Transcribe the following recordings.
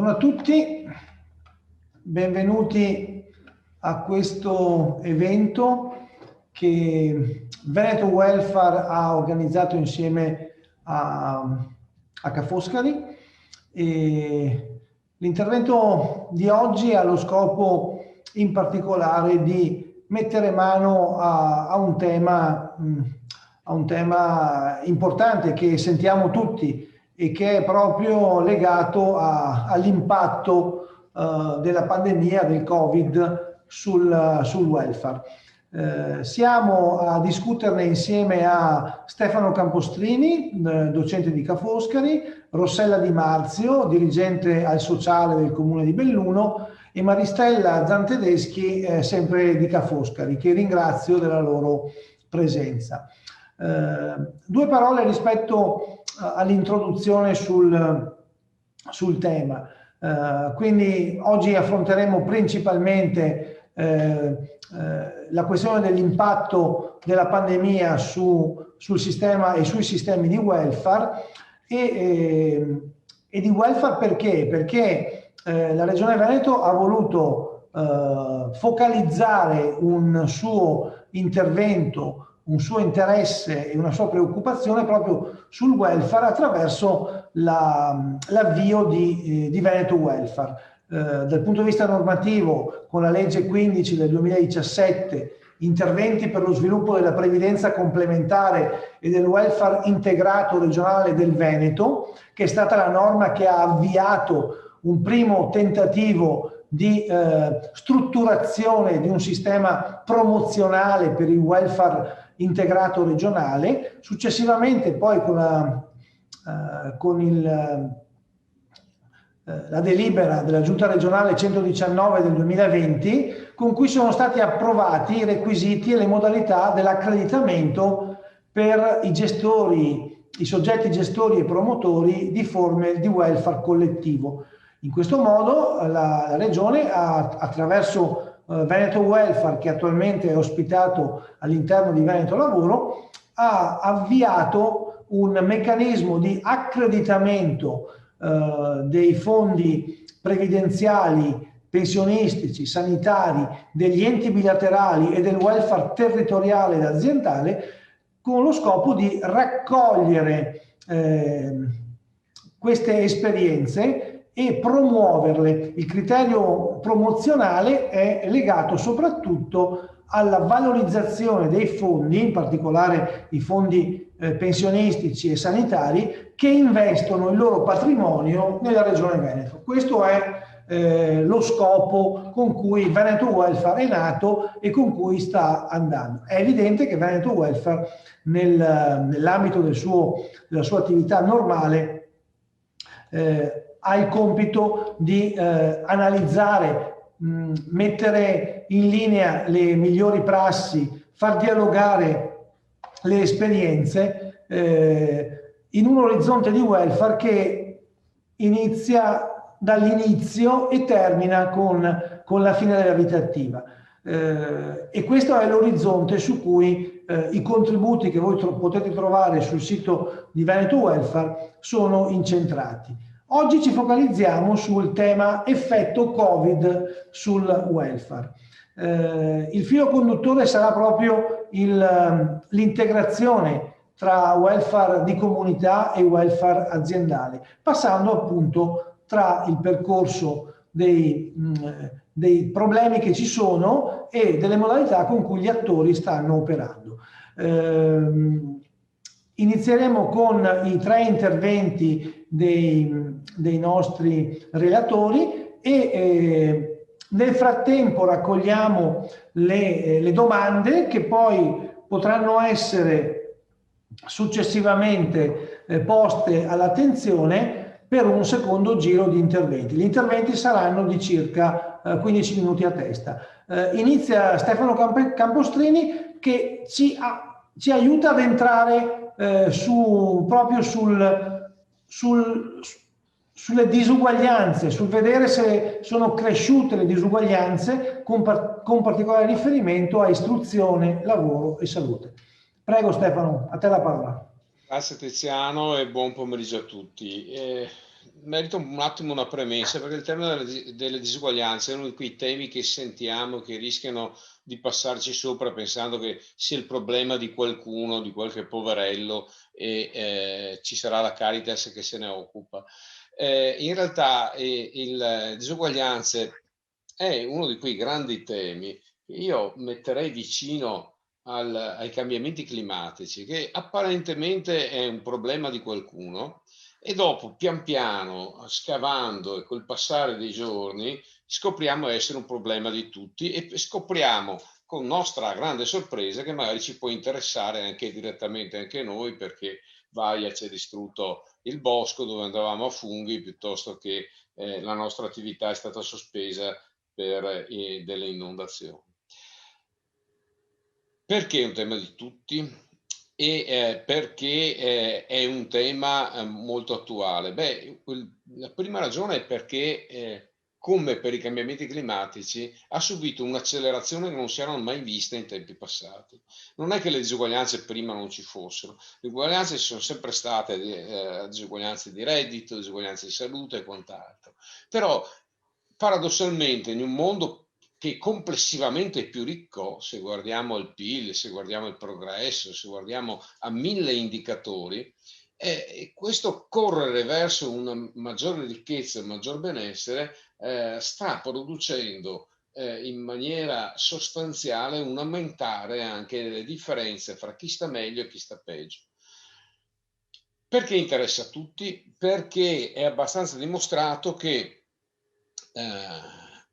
Buongiorno a tutti, benvenuti a questo evento che Veneto Welfare ha organizzato insieme a Ca' Foscari. L'intervento di oggi ha lo scopo in particolare di mettere mano a un tema importante che sentiamo tutti e che è proprio legato all'impatto della pandemia del Covid sul welfare. Siamo a discuterne insieme a Stefano Campostrini, docente di Ca' Foscari, Rossella Di Marzio, dirigente al sociale del comune di Belluno, e Maristella Zantedeschi, sempre di Ca' Foscari, che ringrazio della loro presenza. Due parole rispetto all'introduzione sul tema. Quindi oggi affronteremo principalmente la questione dell'impatto della pandemia sul sistema e sui sistemi di welfare e di welfare perché? Perché la Regione Veneto ha voluto focalizzare un suo intervento, un suo interesse e una sua preoccupazione proprio sul welfare attraverso l'avvio di Veneto Welfare. Dal punto di vista normativo, con la legge 15 del 2017, interventi per lo sviluppo della previdenza complementare e del welfare integrato regionale del Veneto, che è stata la norma che ha avviato un primo tentativo di strutturazione di un sistema promozionale per il welfare integrato regionale. Successivamente poi con la delibera della Giunta regionale 119 del 2020, con cui sono stati approvati i requisiti e le modalità dell'accreditamento per i gestori, i soggetti gestori e promotori di forme di welfare collettivo. In questo modo la Regione attraverso Veneto Welfare, che attualmente è ospitato all'interno di Veneto Lavoro, ha avviato un meccanismo di accreditamento dei fondi previdenziali, pensionistici, sanitari, degli enti bilaterali e del welfare territoriale ed aziendale, con lo scopo di raccogliere queste esperienze e promuoverle. Il criterio promozionale è legato soprattutto alla valorizzazione dei fondi, in particolare i fondi pensionistici e sanitari, che investono il loro patrimonio nella Regione Veneto. Questo è lo scopo con cui Veneto Welfare è nato e con cui sta andando. È evidente che Veneto Welfare nell'ambito della sua attività normale ha il compito di analizzare, mettere in linea le migliori prassi, far dialogare le esperienze in un orizzonte di welfare che inizia dall'inizio e termina con la fine della vita attiva. E questo è l'orizzonte su cui i contributi che voi potete trovare sul sito di Veneto Welfare sono incentrati. Oggi ci focalizziamo sul tema effetto Covid sul welfare. Il filo conduttore sarà proprio l'integrazione tra welfare di comunità e welfare aziendale, passando appunto tra il percorso dei problemi che ci sono e delle modalità con cui gli attori stanno operando. Inizieremo con i tre interventi dei nostri relatori e nel frattempo raccogliamo le domande che poi potranno essere successivamente poste all'attenzione per un secondo giro di interventi. Gli interventi saranno di circa 15 minuti a testa. Inizia Stefano Campostrini, che ci aiuta ad entrare proprio sulle disuguaglianze, sul vedere se sono cresciute le disuguaglianze con particolare riferimento a istruzione, lavoro e salute. Prego Stefano, a te la parola. Grazie Tiziano e buon pomeriggio a tutti. merita un attimo una premessa, perché il tema delle disuguaglianze è uno di quei temi che sentiamo che rischiano di passarci sopra pensando che sia il problema di qualcuno, di qualche poverello, e ci sarà la Caritas che se ne occupa. In realtà le disuguaglianze è uno di quei grandi temi che io metterei vicino ai cambiamenti climatici, che apparentemente è un problema di qualcuno, e dopo, pian piano, scavando e col passare dei giorni, scopriamo essere un problema di tutti, e scopriamo con nostra grande sorpresa che magari ci può interessare anche direttamente anche noi, perché Vaia ci ha distrutto il bosco dove andavamo a funghi, piuttosto che la nostra attività è stata sospesa per delle inondazioni. Perché è un tema di tutti? Perché è un tema molto attuale? Beh, la prima ragione è perché, come per i cambiamenti climatici, ha subito un'accelerazione che non si erano mai viste in tempi passati. Non è che le disuguaglianze prima non ci fossero, le disuguaglianze ci sono sempre state, disuguaglianze di reddito, disuguaglianze di salute e quant'altro. Però, paradossalmente, in un mondo che complessivamente è più ricco, se guardiamo il PIL, se guardiamo il progresso, se guardiamo a 1000 indicatori, questo correre verso una maggiore ricchezza e un maggior benessere sta producendo in maniera sostanziale un aumentare anche delle differenze fra chi sta meglio e chi sta peggio. Perché interessa a tutti? Perché è abbastanza dimostrato che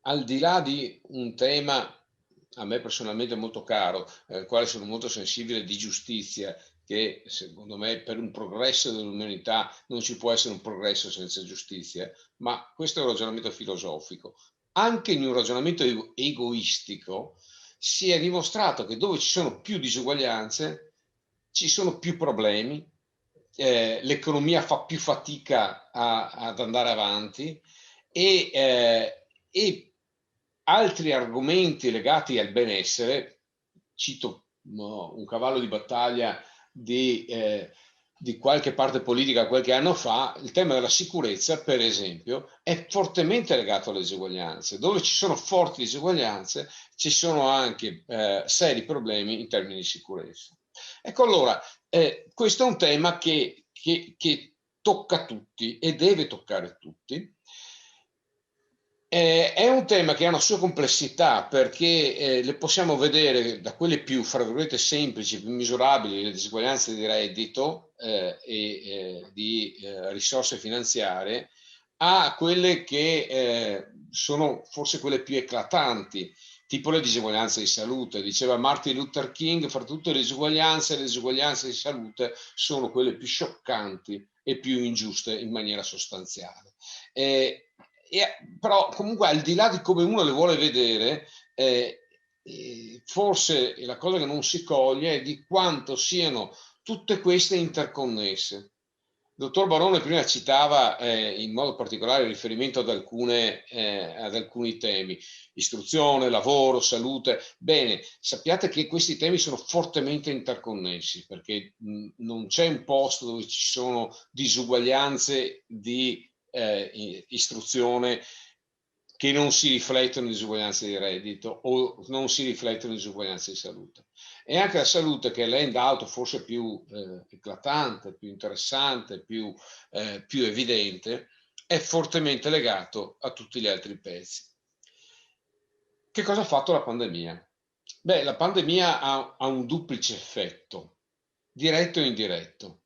al di là di un tema a me personalmente molto caro, al quale sono molto sensibile, di giustizia, che secondo me per un progresso dell'umanità non ci può essere un progresso senza giustizia, ma questo è un ragionamento filosofico. Anche in un ragionamento egoistico si è dimostrato che dove ci sono più disuguaglianze ci sono più problemi, l'economia fa più fatica ad andare avanti, e altri argomenti legati al benessere, cito un cavallo di battaglia di qualche parte politica qualche anno fa, il tema della sicurezza, per esempio, è fortemente legato alle disuguaglianze. Dove ci sono forti disuguaglianze, ci sono anche seri problemi in termini di sicurezza. Ecco, allora, questo è un tema che tocca tutti e deve toccare tutti. È un tema che ha una sua complessità, perché le possiamo vedere da quelle più, fra virgolette, semplici, più misurabili, le disuguaglianze di reddito e di risorse finanziarie, a quelle che sono forse quelle più eclatanti, tipo le disuguaglianze di salute. Diceva Martin Luther King, fra tutte le disuguaglianze di salute sono quelle più scioccanti e più ingiuste in maniera sostanziale. Però comunque, al di là di come uno le vuole vedere, forse la cosa che non si coglie è di quanto siano tutte queste interconnesse. Il dottor Barone prima citava in modo particolare il riferimento ad alcuni temi: istruzione, lavoro, salute. Bene, sappiate che questi temi sono fortemente interconnessi, perché non c'è un posto dove ci sono disuguaglianze di istruzione che non si riflettono in disuguaglianze di reddito, o non si riflettono in disuguaglianze di salute. E anche la salute, che è l'handout forse più eclatante, più interessante, più evidente, è fortemente legato a tutti gli altri pezzi. Che cosa ha fatto la pandemia? Beh, la pandemia ha un duplice effetto, diretto e indiretto.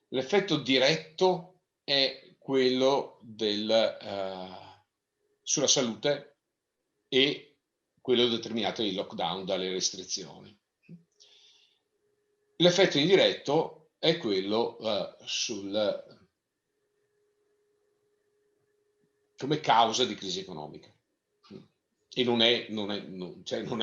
L'effetto diretto è quello sulla salute, e quello determinato dai lockdown, dalle restrizioni. L'effetto indiretto è quello come causa di crisi economica. E non è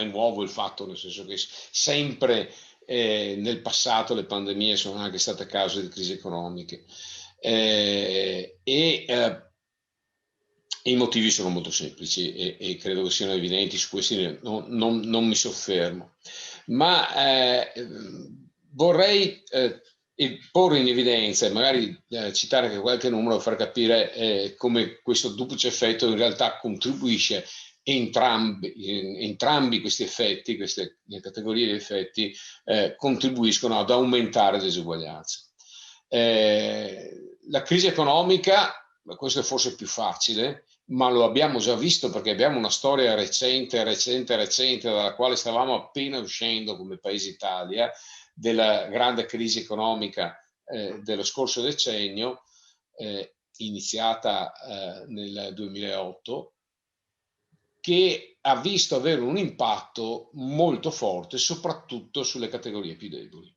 nuovo il fatto, nel senso che sempre nel passato le pandemie sono anche state cause di crisi economiche. I motivi sono molto semplici e credo che siano evidenti, su questi non mi soffermo, ma vorrei e porre in evidenza e magari citare anche qualche numero per far capire come questo duplice effetto in realtà contribuisce entrambi questi effetti, queste categorie di effetti contribuiscono ad aumentare le diseguaglianze. La crisi economica, questo è forse più facile, ma lo abbiamo già visto perché abbiamo una storia recente dalla quale stavamo appena uscendo come Paese Italia, della grande crisi economica dello scorso decennio, iniziata nel 2008, che ha visto avere un impatto molto forte soprattutto sulle categorie più deboli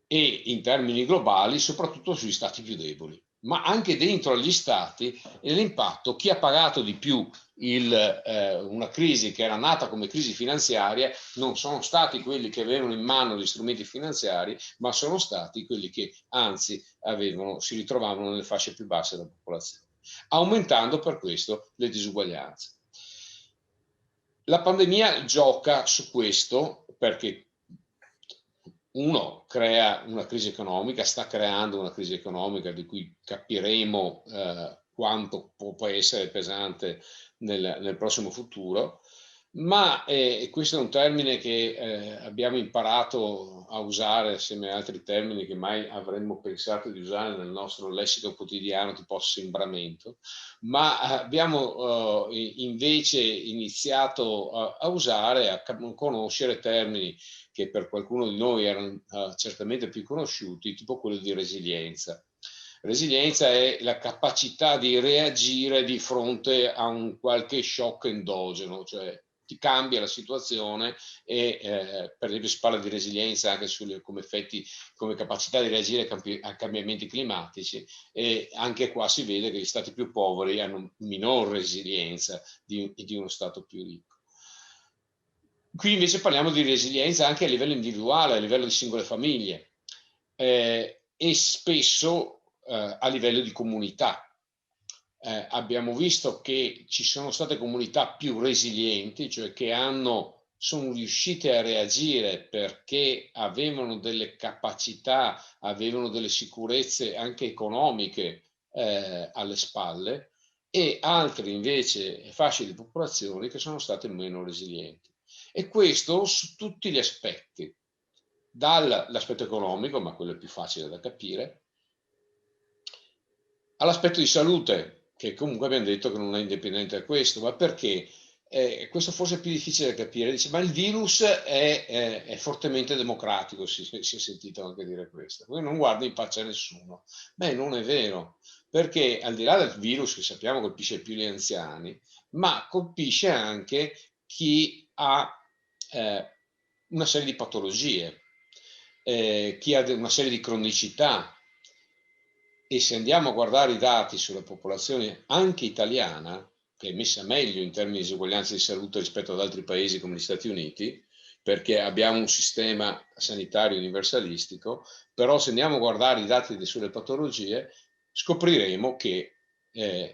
e in termini globali soprattutto sugli stati più deboli, ma anche dentro agli stati l'impatto, chi ha pagato di più una crisi che era nata come crisi finanziaria non sono stati quelli che avevano in mano gli strumenti finanziari, ma sono stati quelli che anzi si ritrovavano nelle fasce più basse della popolazione, aumentando per questo le disuguaglianze. La pandemia gioca su questo perché uno crea una crisi economica, sta creando una crisi economica di cui capiremo quanto può essere pesante nel prossimo futuro, ma questo è un termine che abbiamo imparato a usare assieme a altri termini che mai avremmo pensato di usare nel nostro lessico quotidiano tipo assembramento, ma abbiamo invece iniziato a usare, a conoscere termini che per qualcuno di noi erano certamente più conosciuti, tipo quello di resilienza. Resilienza è la capacità di reagire di fronte a un qualche shock endogeno, cioè ti cambia la situazione e per esempio si parla di resilienza anche come effetti, come capacità di reagire a cambiamenti climatici, e anche qua si vede che gli stati più poveri hanno minor resilienza di uno stato più ricco. Qui invece parliamo di resilienza anche a livello individuale, a livello di singole famiglie e spesso a livello di comunità. Abbiamo visto che ci sono state comunità più resilienti, cioè che sono riuscite a reagire perché avevano delle capacità, avevano delle sicurezze anche economiche alle spalle, e altre invece fasce di popolazioni che sono state meno resilienti. E questo su tutti gli aspetti, dall'aspetto economico, ma quello è più facile da capire, all'aspetto di salute, che comunque abbiamo detto che non è indipendente da questo, ma perché? Questo forse è più difficile da capire. Dice, ma il virus è fortemente democratico, si è sentito anche dire questo. Poi non guarda in faccia a nessuno. Beh, non è vero, perché al di là del virus che sappiamo colpisce più gli anziani, ma colpisce anche chi ha una serie di patologie, chi ha una serie di cronicità. E se andiamo a guardare i dati sulla popolazione anche italiana, che è messa meglio in termini di disuguaglianza di salute rispetto ad altri paesi come gli Stati Uniti, perché abbiamo un sistema sanitario universalistico, però se andiamo a guardare i dati sulle patologie, scopriremo che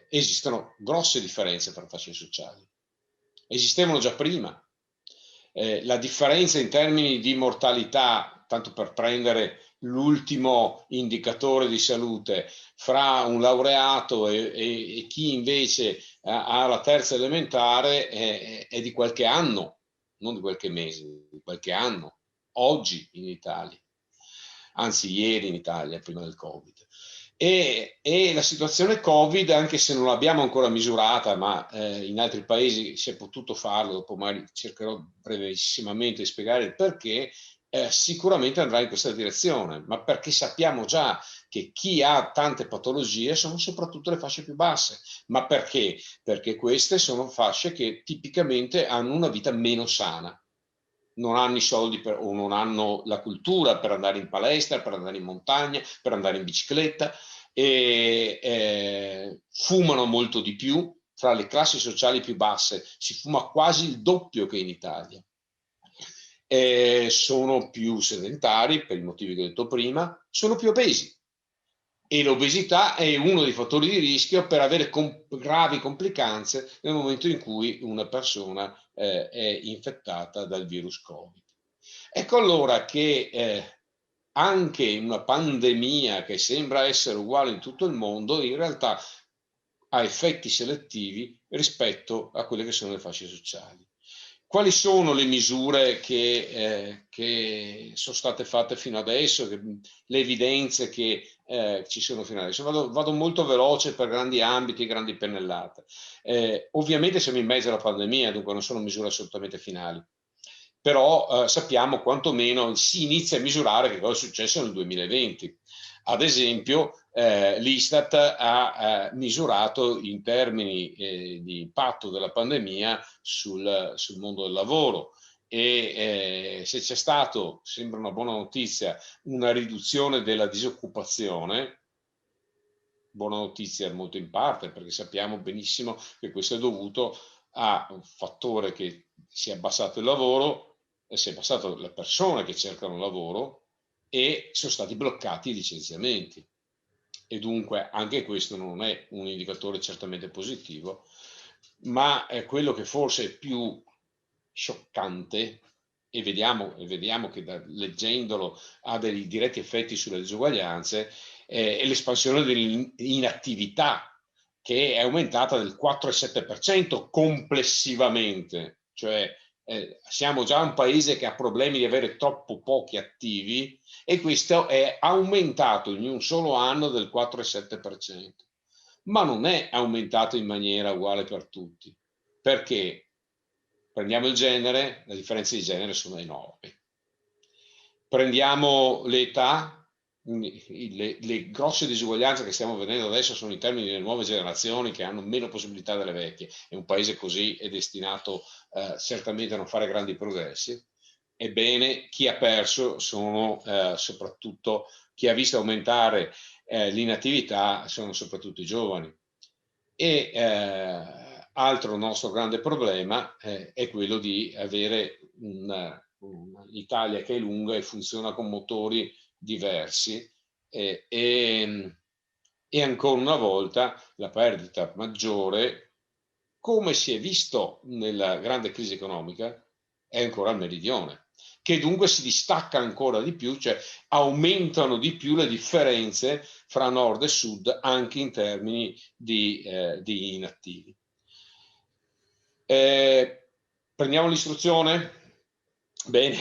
esistono grosse differenze tra fasce sociali. Esistevano già prima. La differenza in termini di mortalità, tanto per prendere l'ultimo indicatore di salute, fra un laureato e chi invece ha la terza elementare è di qualche anno, non di qualche mese, di qualche anno, oggi in Italia, anzi ieri in Italia, prima del Covid. E la situazione Covid, anche se non l'abbiamo ancora misurata, ma in altri paesi si è potuto farlo, dopo magari cercherò brevissimamente di spiegare il perché, sicuramente andrà in questa direzione, ma perché sappiamo già che chi ha tante patologie sono soprattutto le fasce più basse. Ma perché? Perché queste sono fasce che tipicamente hanno una vita meno sana. Non hanno i soldi o non hanno la cultura per andare in palestra, per andare in montagna, per andare in bicicletta, e fumano molto di più. Fra le classi sociali più basse si fuma quasi il doppio che in Italia. Sono più sedentari per i motivi che ho detto prima, sono più obesi. E l'obesità è uno dei fattori di rischio per avere gravi complicanze nel momento in cui una persona è infettata dal virus Covid. Ecco allora che anche una pandemia che sembra essere uguale in tutto il mondo, in realtà ha effetti selettivi rispetto a quelle che sono le fasce sociali. Quali sono le misure che sono state fatte fino adesso, le evidenze che ci sono fino adesso? Vado molto veloce per grandi ambiti, grandi pennellate. Ovviamente siamo in mezzo alla pandemia, dunque non sono misure assolutamente finali, però sappiamo quantomeno si inizia a misurare che cosa è successo nel 2020. Ad esempio, l'Istat ha misurato in termini di impatto della pandemia sul mondo del lavoro, e se c'è stato, sembra una buona notizia, una riduzione della disoccupazione, buona notizia molto in parte, perché sappiamo benissimo che questo è dovuto a un fattore che si è abbassato il lavoro, si è abbassato le persone che cercano lavoro e sono stati bloccati i licenziamenti. E dunque anche questo non è un indicatore certamente positivo, ma è quello che forse è più scioccante, e vediamo che leggendolo ha dei diretti effetti sulle disuguaglianze, è l'espansione dell'inattività, che è aumentata del 4,7% complessivamente, cioè siamo già un paese che ha problemi di avere troppo pochi attivi, e questo è aumentato in un solo anno del 4,7%, ma non è aumentato in maniera uguale per tutti, perché prendiamo il genere, le differenze di genere sono enormi. Prendiamo l'età, le grosse disuguaglianze che stiamo vedendo adesso sono in termini delle nuove generazioni che hanno meno possibilità delle vecchie, e un paese così è destinato certamente a non fare grandi progressi. Ebbene, chi ha perso sono soprattutto chi ha visto aumentare l'inattività, sono soprattutto i giovani. E altro nostro grande problema è quello di avere un'Italia che è lunga e funziona con motori diversi, e ancora una volta la perdita maggiore, come si è visto nella grande crisi economica, è ancora al meridione, che dunque si distacca ancora di più, cioè aumentano di più le differenze fra nord e sud anche in termini di inattivi. Prendiamo l'istruzione? Bene,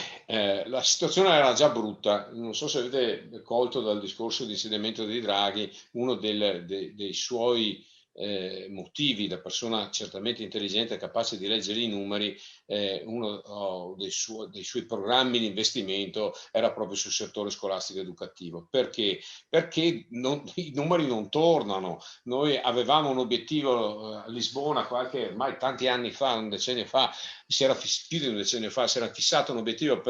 la situazione era già brutta, non so se avete colto dal discorso di insediamento di Draghi, uno dei suoi motivi, da persona certamente intelligente e capace di leggere i numeri, uno dei suoi programmi di investimento era proprio sul settore scolastico educativo. Perché? Perché i numeri non tornano. Noi avevamo un obiettivo a Lisbona ormai tanti anni fa, un decennio fa, più di un decennio fa, si era fissato un obiettivo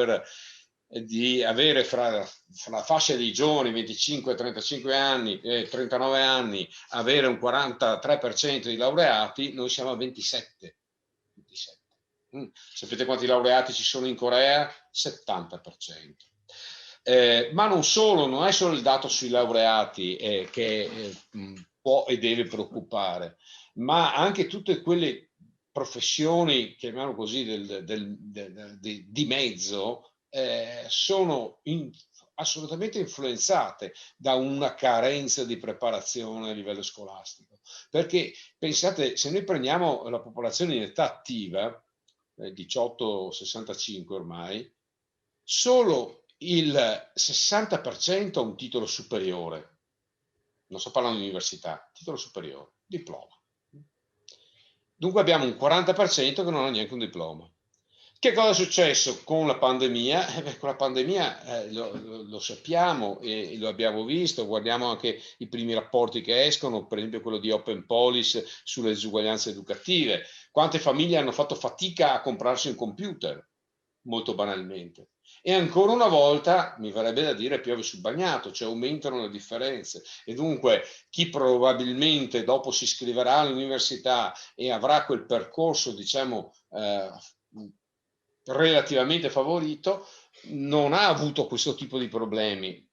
di avere fra la fascia dei giovani 25-35 anni e 39 anni avere un 43% di laureati. Noi siamo a 27. Sapete quanti laureati ci sono in Corea? 70%. Ma non solo, non è solo il dato sui laureati che può e deve preoccupare, ma anche tutte quelle professioni, chiamiamolo così, di mezzo, sono assolutamente influenzate da una carenza di preparazione a livello scolastico. Perché pensate, se noi prendiamo la popolazione in età attiva, 18-65 ormai, solo il 60% ha un titolo superiore. Non sto parlando di università, titolo superiore, diploma. Dunque abbiamo un 40% che non ha neanche un diploma. Che cosa è successo con la pandemia? Con la pandemia lo sappiamo e lo abbiamo visto, guardiamo anche i primi rapporti che escono, per esempio quello di Open Policy sulle disuguaglianze educative. Quante famiglie hanno fatto fatica a comprarsi un computer, molto banalmente. E ancora una volta, mi verrebbe da dire, piove sul bagnato, cioè aumentano le differenze. E dunque chi probabilmente dopo si iscriverà all'università e avrà quel percorso, diciamo, relativamente favorito, non ha avuto questo tipo di problemi,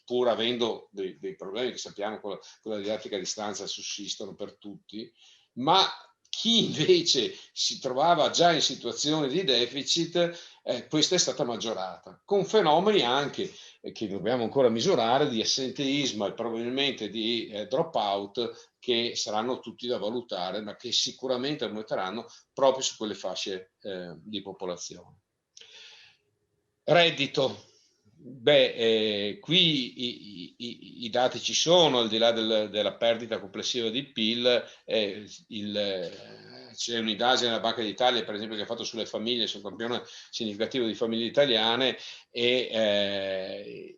pur avendo dei problemi che sappiamo con la didattica a distanza sussistono per tutti, ma chi invece si trovava già in situazione di deficit questa è stata maggiorata, con fenomeni anche che dobbiamo ancora misurare di assenteismo e probabilmente di dropout, che saranno tutti da valutare, ma che sicuramente aumenteranno proprio su quelle fasce di popolazione. Reddito. Qui i dati ci sono, al di là della perdita complessiva di PIL, c'è un'indagine della Banca d'Italia, per esempio, che ha fatto sulle famiglie, sul campione significativo di famiglie italiane, e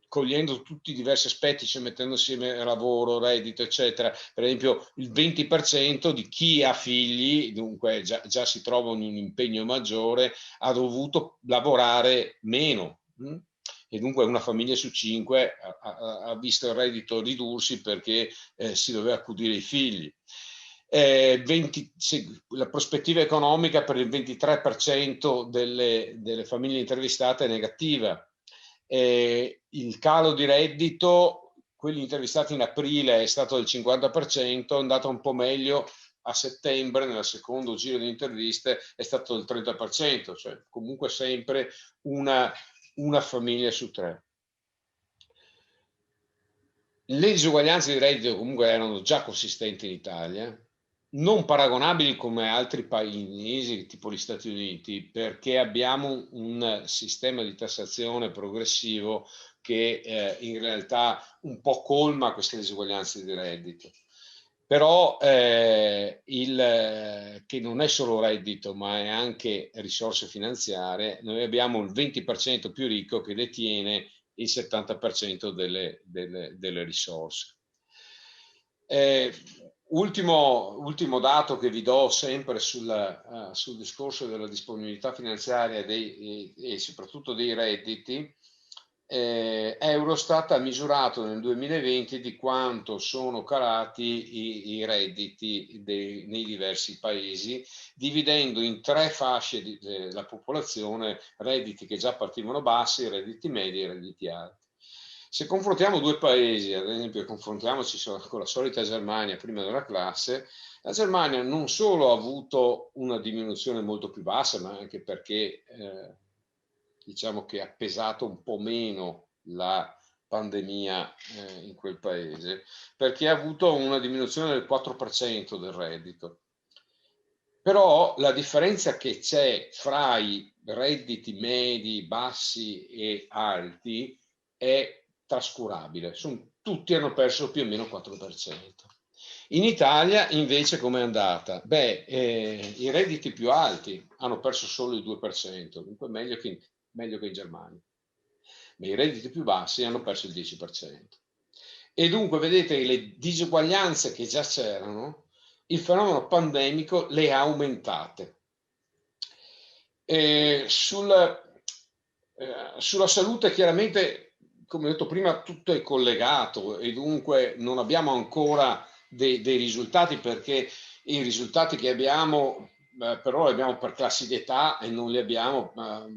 cogliendo tutti i diversi aspetti, cioè mettendo insieme lavoro, reddito, eccetera. Per esempio, il 20% di chi ha figli, dunque già si trova in un impegno maggiore, ha dovuto lavorare meno. E dunque una famiglia su 5 ha visto il reddito ridursi perché si doveva accudire i figli. La prospettiva economica per il 23% delle famiglie intervistate è negativa. Il calo di reddito, quelli intervistati in aprile, è stato del 50%, è andato un po' meglio a settembre, nel secondo giro di interviste, è stato del 30%, cioè comunque sempre una famiglia su 3. Le disuguaglianze di reddito comunque erano già consistenti in Italia, non paragonabili come altri paesi tipo gli Stati Uniti, perché abbiamo un sistema di tassazione progressivo che in realtà un po' colma queste disuguaglianze di reddito. Però che non è solo reddito, ma è anche risorse finanziarie, noi abbiamo il 20% più ricco che detiene il 70% delle risorse. Ultimo dato che vi do sempre sul discorso della disponibilità finanziaria e soprattutto dei redditi. Eurostat ha misurato nel 2020 di quanto sono calati i redditi nei diversi paesi, dividendo in 3 fasce della popolazione: redditi che già partivano bassi, redditi medi e redditi alti. Se confrontiamo 2 paesi, ad esempio confrontiamoci con la solita Germania prima della classe, la Germania non solo ha avuto una diminuzione molto più bassa, ma anche perché diciamo che ha pesato un po' meno la pandemia in quel paese, perché ha avuto una diminuzione del 4% del reddito. Però la differenza che c'è fra i redditi medi, bassi e alti è trascurabile. Tutti hanno perso più o meno il 4%. In Italia invece com'è andata? I redditi più alti hanno perso solo il 2%, dunque meglio che in Germania. Ma i redditi più bassi hanno perso il 10%. E dunque vedete le disuguaglianze che già c'erano, il fenomeno pandemico le ha aumentate. Sulla salute, chiaramente, come ho detto prima, tutto è collegato e dunque non abbiamo ancora dei risultati, perché i risultati che abbiamo però li abbiamo per classi di età e non li abbiamo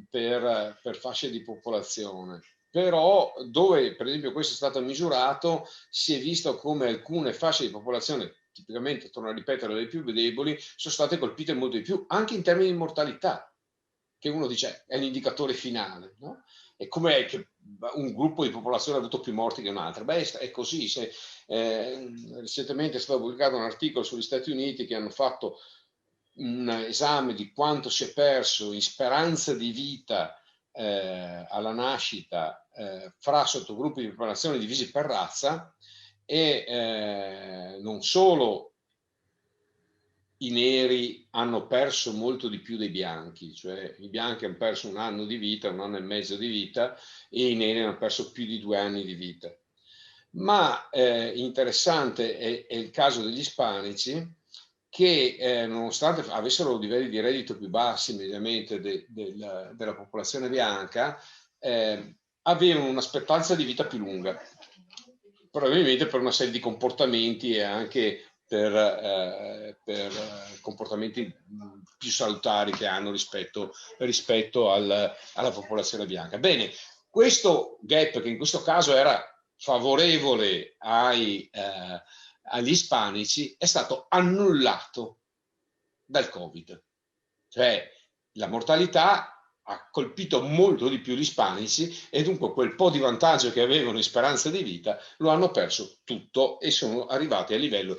per fasce di popolazione. Però dove per esempio questo è stato misurato, si è visto come alcune fasce di popolazione, tipicamente, torno a ripetere, le più deboli, sono state colpite molto di più, anche in termini di mortalità, che uno dice è l'indicatore finale, no? E com'è che un gruppo di popolazione ha avuto più morti che un altro? È così. Recentemente è stato pubblicato un articolo sugli Stati Uniti che hanno fatto un esame di quanto si è perso in speranza di vita alla nascita fra sottogruppi di popolazione divisi per razza, e non solo i neri hanno perso molto di più dei bianchi, cioè i bianchi hanno perso 1 anno di vita, 1 anno e mezzo di vita, e i neri hanno perso più di 2 anni di vita. Ma interessante è il caso degli ispanici, che nonostante avessero livelli di reddito più bassi mediamente della popolazione bianca, avevano un'aspettanza di vita più lunga, probabilmente per una serie di comportamenti e anche per comportamenti più salutari che hanno rispetto alla popolazione bianca. Bene, questo gap, che in questo caso era favorevole agli ispanici, è stato annullato dal Covid. Cioè la mortalità ha colpito molto di più gli ispanici e dunque quel po' di vantaggio che avevano in speranza di vita lo hanno perso tutto e sono arrivati a livello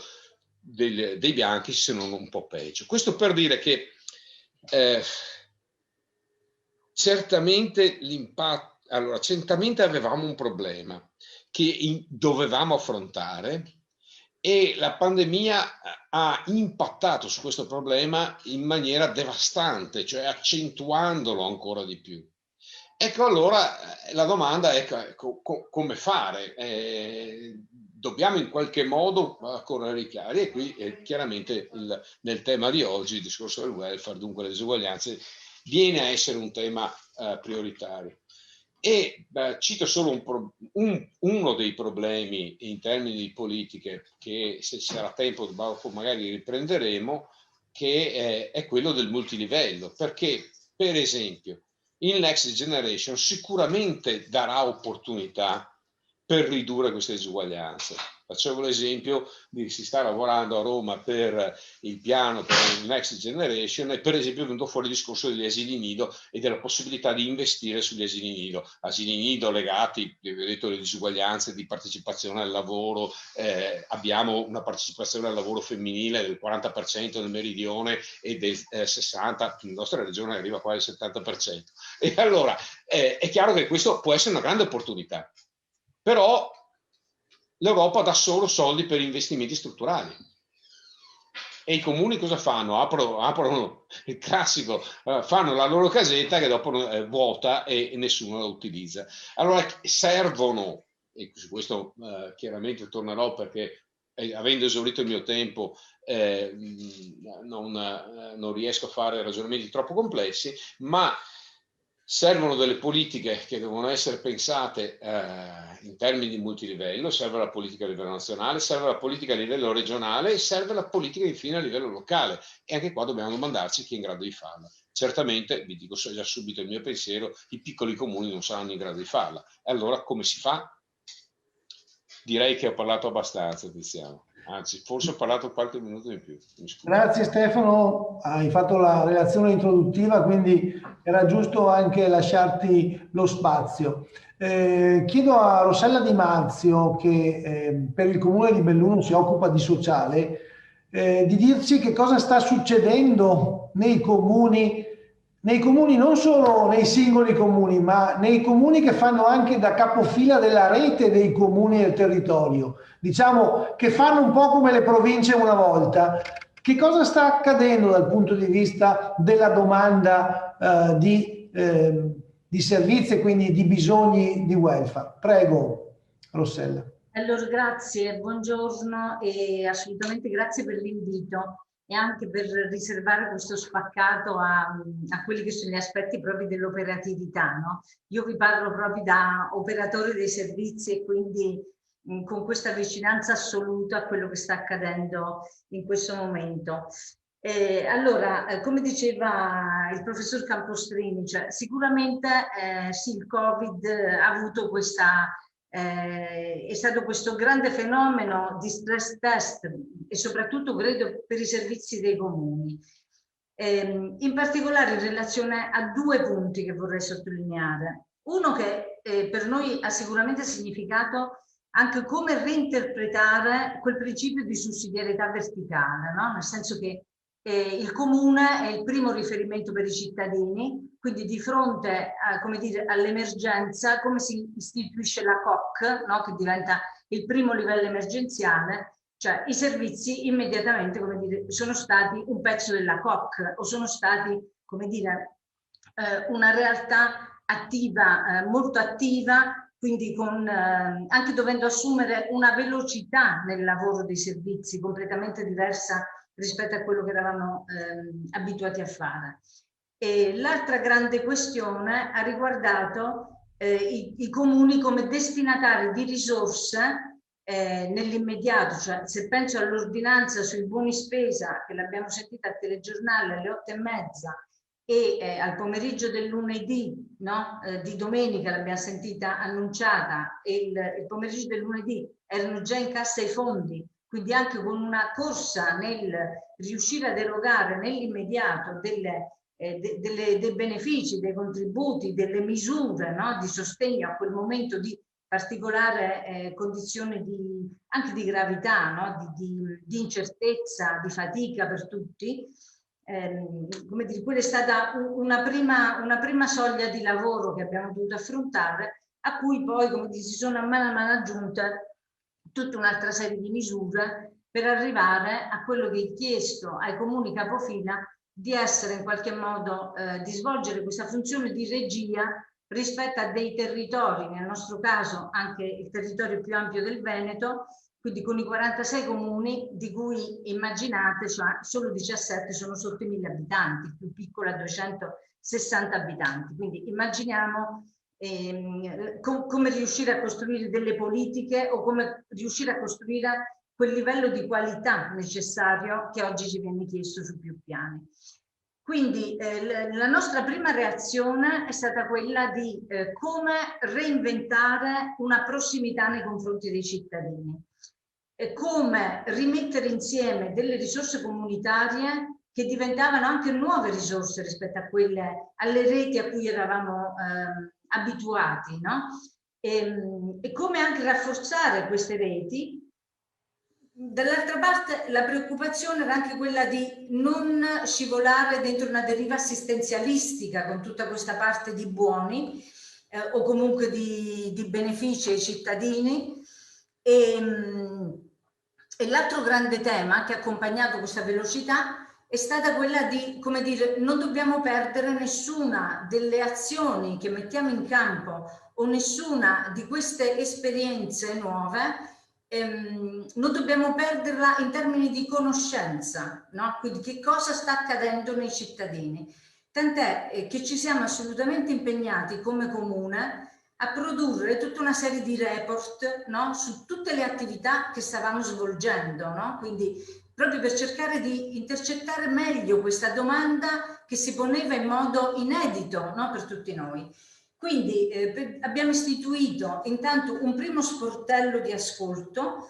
dei bianchi, se non un po' peggio. Questo per dire che certamente l'impatto, allora certamente avevamo un problema che dovevamo affrontare e la pandemia ha impattato su questo problema in maniera devastante, cioè accentuandolo ancora di più. Ecco, allora la domanda è come fare? Dobbiamo in qualche modo correre i chiari e qui chiaramente nel tema di oggi, il discorso del welfare, dunque le disuguaglianze, viene a essere un tema prioritario. E cito solo uno dei problemi in termini di politiche che, se ci sarà tempo, magari riprenderemo, che è quello del multilivello, perché per esempio il Next Generation sicuramente darà opportunità per ridurre queste disuguaglianze. Facevo l'esempio si sta lavorando a Roma per il piano per il Next Generation e per esempio è venuto fuori il discorso degli asili nido e della possibilità di investire sugli asili nido legati, vi ho detto, alle disuguaglianze di partecipazione al lavoro. Abbiamo una partecipazione al lavoro femminile del 40% nel meridione e del 60%, in nostra regione arriva quasi al 70%. E allora è chiaro che questo può essere una grande opportunità, però l'Europa dà solo soldi per investimenti strutturali e i comuni cosa fanno? Aprono il classico, fanno la loro casetta che dopo vuota e nessuno la utilizza. Allora servono, e su questo chiaramente tornerò perché avendo esaurito il mio tempo non riesco a fare ragionamenti troppo complessi, ma servono delle politiche che devono essere pensate in termini di multilivello, serve la politica a livello nazionale, serve la politica a livello regionale e serve la politica infine a livello locale. E anche qua dobbiamo domandarci chi è in grado di farla. Certamente, vi dico già subito il mio pensiero, i piccoli comuni non saranno in grado di farla. E allora come si fa? Direi che ho parlato abbastanza, Tiziano. Anzi, forse ho parlato qualche minuto in più. Grazie Stefano, hai fatto la relazione introduttiva, quindi era giusto anche lasciarti lo spazio. Chiedo a Rossella Di Marzio, che per il comune di Belluno si occupa di sociale, di dirci che cosa sta succedendo nei comuni non solo nei singoli comuni, ma nei comuni che fanno anche da capofila della rete dei comuni del territorio, diciamo che fanno un po' come le province una volta. Che cosa sta accadendo dal punto di vista della domanda di servizi e quindi di bisogni di welfare? Prego, Rossella. Allora, grazie, buongiorno e assolutamente grazie per l'invito e anche per riservare questo spaccato a quelli che sono gli aspetti proprio dell'operatività, no? Io vi parlo proprio da operatore dei servizi e quindi con questa vicinanza assoluta a quello che sta accadendo in questo momento. Allora, come diceva il professor Campostrini, cioè, sicuramente sì, il Covid ha avuto è stato questo grande fenomeno di stress test e soprattutto credo per i servizi dei comuni. In particolare in relazione a due punti che vorrei sottolineare. Uno che per noi ha sicuramente significato anche come reinterpretare quel principio di sussidiarietà verticale, no? Nel senso che il comune è il primo riferimento per i cittadini, quindi di fronte a, come dire, all'emergenza, come si istituisce la COC, no? Che diventa il primo livello emergenziale, cioè i servizi immediatamente, come dire, sono stati un pezzo della COC o sono stati, come dire, una realtà attiva, molto attiva, quindi anche dovendo assumere una velocità nel lavoro dei servizi completamente diversa rispetto a quello che eravamo abituati a fare. E l'altra grande questione ha riguardato i comuni come destinatari di risorse nell'immediato, cioè se penso all'ordinanza sui buoni spesa che l'abbiamo sentita al telegiornale alle 8:30 e al pomeriggio del lunedì, no? Di domenica l'abbiamo sentita annunciata e il pomeriggio del lunedì erano già in cassa i fondi, quindi anche con una corsa nel riuscire ad erogare nell'immediato delle dei benefici, dei contributi, delle misure, no? Di sostegno a quel momento di particolare condizione anche di gravità, no? di incertezza, di fatica per tutti. Come dire, quella è stata una prima soglia di lavoro che abbiamo dovuto affrontare, a cui poi, come dire, si sono a mano aggiunte tutta un'altra serie di misure per arrivare a quello che è chiesto ai comuni capofila di essere in qualche modo, di svolgere questa funzione di regia rispetto a dei territori, nel nostro caso anche il territorio più ampio del Veneto, quindi con i 46 comuni, di cui immaginate, cioè solo 17 sono sotto i 1000 abitanti, il più piccolo a 260 abitanti. Quindi immaginiamo come riuscire a costruire delle politiche o come riuscire a costruire quel livello di qualità necessario che oggi ci viene chiesto su più piani. Quindi la nostra prima reazione è stata quella di come reinventare una prossimità nei confronti dei cittadini, come rimettere insieme delle risorse comunitarie che diventavano anche nuove risorse rispetto a alle reti a cui eravamo abituati, no? E come anche rafforzare queste reti. Dall'altra parte la preoccupazione era anche quella di non scivolare dentro una deriva assistenzialistica con tutta questa parte di buoni o comunque di benefici ai cittadini. E l'altro grande tema che ha accompagnato questa velocità è stata quella di, come dire, non dobbiamo perdere nessuna delle azioni che mettiamo in campo o nessuna di queste esperienze nuove. Non dobbiamo perderla in termini di conoscenza, no? Quindi che cosa sta accadendo nei cittadini. Tant'è che ci siamo assolutamente impegnati come comune a produrre tutta una serie di report, no? Su tutte le attività che stavamo svolgendo, no? Quindi proprio per cercare di intercettare meglio questa domanda che si poneva in modo inedito, no? Per tutti noi. Quindi abbiamo istituito intanto un primo sportello di ascolto,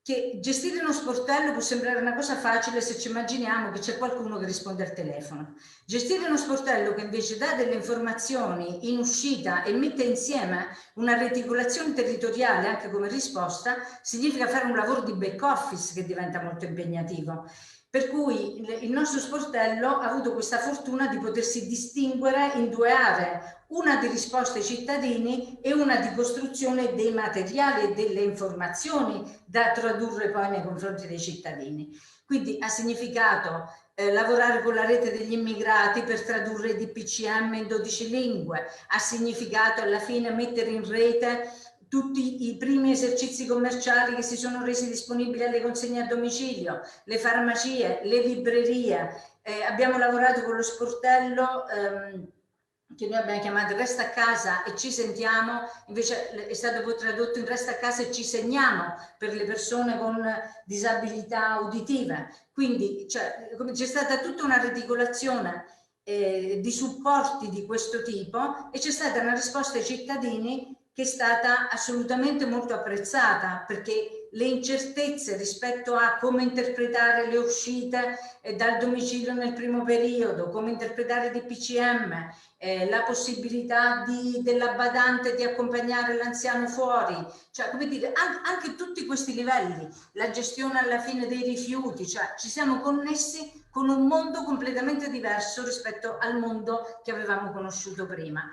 che gestire uno sportello può sembrare una cosa facile se ci immaginiamo che c'è qualcuno che risponde al telefono. Gestire uno sportello che invece dà delle informazioni in uscita e mette insieme una reticolazione territoriale anche come risposta, significa fare un lavoro di back office che diventa molto impegnativo. Per cui il nostro sportello ha avuto questa fortuna di potersi distinguere in due aree, una di risposta ai cittadini e una di costruzione dei materiali e delle informazioni da tradurre poi nei confronti dei cittadini. Quindi ha significato lavorare con la rete degli immigrati per tradurre i DPCM in 12 lingue, ha significato alla fine mettere in rete tutti i primi esercizi commerciali che si sono resi disponibili alle consegne a domicilio, le farmacie, le librerie. Abbiamo lavorato con lo sportello che noi abbiamo chiamato Resta a casa e ci sentiamo, invece è stato poi tradotto in Resta a casa e ci segniamo per le persone con disabilità uditive. Quindi c'è stata tutta una reticolazione di supporti di questo tipo e c'è stata una risposta ai cittadini che è stata assolutamente molto apprezzata, perché le incertezze rispetto a come interpretare le uscite dal domicilio nel primo periodo, come interpretare i DPCM, la possibilità della badante di accompagnare l'anziano fuori, cioè come dire, anche tutti questi livelli, la gestione alla fine dei rifiuti, cioè ci siamo connessi con un mondo completamente diverso rispetto al mondo che avevamo conosciuto prima.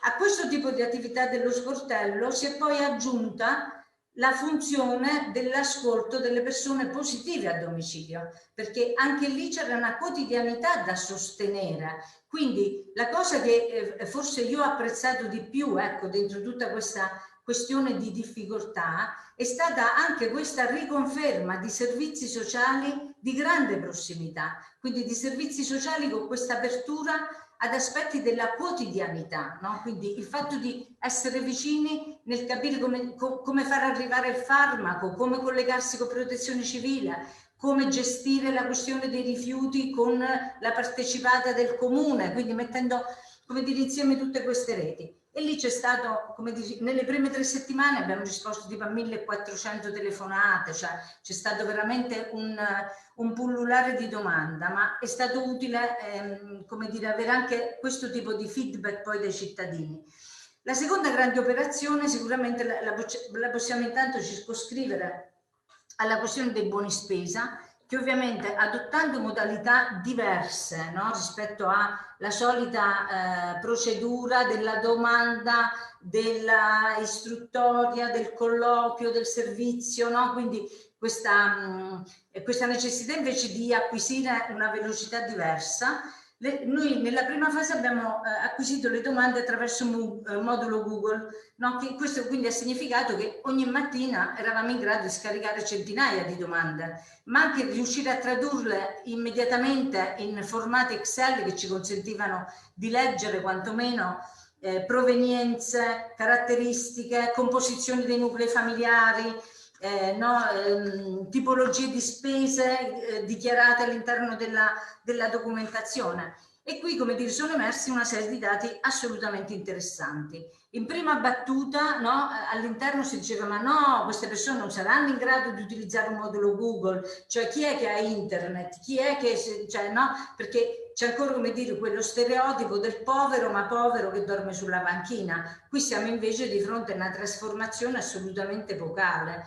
A questo tipo di attività dello sportello si è poi aggiunta la funzione dell'ascolto delle persone positive a domicilio, perché anche lì c'era una quotidianità da sostenere. Quindi la cosa che forse io ho apprezzato di più, ecco, dentro tutta questa questione di difficoltà, è stata anche questa riconferma di servizi sociali di grande prossimità, quindi di servizi sociali con questa apertura ad aspetti della quotidianità, no? Quindi il fatto di essere vicini nel capire come far arrivare il farmaco, come collegarsi con protezione civile, come gestire la questione dei rifiuti con la partecipata del comune, quindi mettendo, come dire, insieme tutte queste reti. e lì c'è stato, come dici, nelle prime 3 settimane abbiamo risposto tipo a 1400 telefonate, cioè c'è stato veramente un pullulare di domanda, ma è stato utile come dire, avere anche questo tipo di feedback poi dai cittadini. La seconda grande operazione sicuramente la possiamo intanto circoscrivere alla questione dei buoni spesa, che ovviamente adottando modalità diverse, no? Rispetto alla solita procedura della domanda, della istruttoria, del colloquio, del servizio, no? Quindi questa necessità invece di acquisire una velocità diversa. Noi nella prima fase abbiamo acquisito le domande attraverso un modulo Google, no? Questo quindi ha significato che ogni mattina eravamo in grado di scaricare centinaia di domande, ma anche riuscire a tradurle immediatamente in formati Excel che ci consentivano di leggere quantomeno provenienze, caratteristiche, composizioni dei nuclei familiari, tipologie di spese dichiarate all'interno della documentazione. E qui, come dire, sono emersi una serie di dati assolutamente interessanti. In prima battuta, no, all'interno si diceva ma no, queste persone non saranno in grado di utilizzare un modulo Google, cioè chi è che ha internet, chi è che, cioè, no, perché c'è ancora, come dire, quello stereotipo del povero ma povero che dorme sulla panchina. Qui siamo invece di fronte a una trasformazione assolutamente epocale.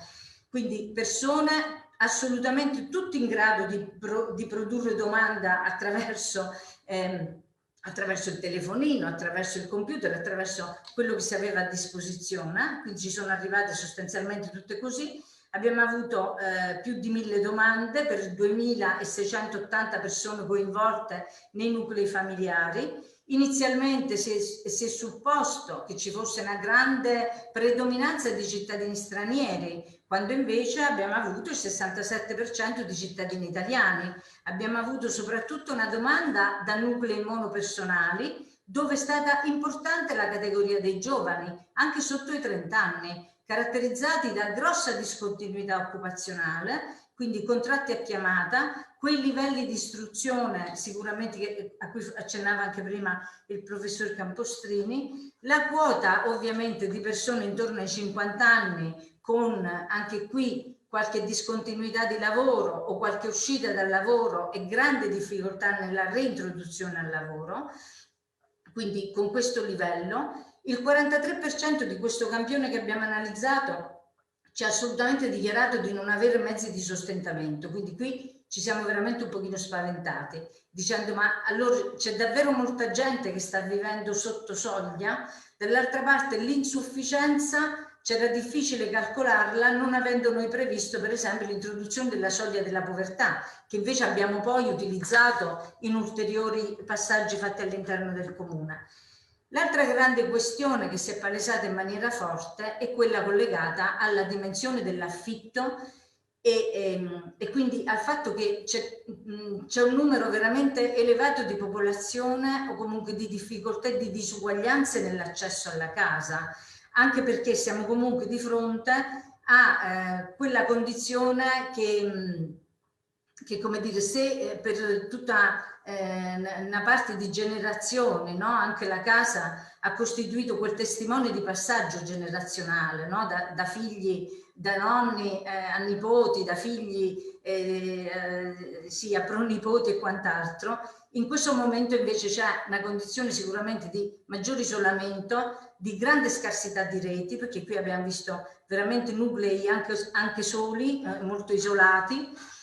Quindi persone assolutamente tutti in grado di produrre domanda attraverso il telefonino, attraverso il computer, attraverso quello che si aveva a disposizione. Quindi ci sono arrivate sostanzialmente tutte così. Abbiamo avuto più di 1000 domande per 2680 persone coinvolte nei nuclei familiari. Inizialmente si è supposto che ci fosse una grande predominanza di cittadini stranieri, quando invece abbiamo avuto il 67% di cittadini italiani. Abbiamo avuto soprattutto una domanda da nuclei monopersonali, dove è stata importante la categoria dei giovani, anche sotto i 30 anni, caratterizzati da grossa discontinuità occupazionale, quindi contratti a chiamata, quei livelli di istruzione sicuramente a cui accennava anche prima il professor Campostrini, la quota ovviamente di persone intorno ai 50 anni con anche qui qualche discontinuità di lavoro o qualche uscita dal lavoro e grande difficoltà nella reintroduzione al lavoro, quindi con questo livello. Il 43% di questo campione che abbiamo analizzato ci ha assolutamente dichiarato di non avere mezzi di sostentamento, quindi qui ci siamo veramente un pochino spaventati, dicendo ma allora c'è davvero molta gente che sta vivendo sotto soglia. Dall'altra parte l'insufficienza c'era difficile calcolarla non avendo noi previsto per esempio l'introduzione della soglia della povertà, che invece abbiamo poi utilizzato in ulteriori passaggi fatti all'interno del comune. L'altra grande questione che si è palesata in maniera forte è quella collegata alla dimensione dell'affitto e quindi al fatto che c'è un numero veramente elevato di popolazione o comunque di difficoltà e di disuguaglianze nell'accesso alla casa, anche perché siamo comunque di fronte a quella condizione che come dire, se per tutta una parte di generazione, no? Anche la casa ha costituito quel testimone di passaggio generazionale, no? Da figli, da nonni a nipoti, da figli sì, a pronipoti e quant'altro. In questo momento invece c'è una condizione sicuramente di maggiore isolamento, di grande scarsità di reti, perché qui abbiamo visto veramente nuclei anche soli, molto isolati,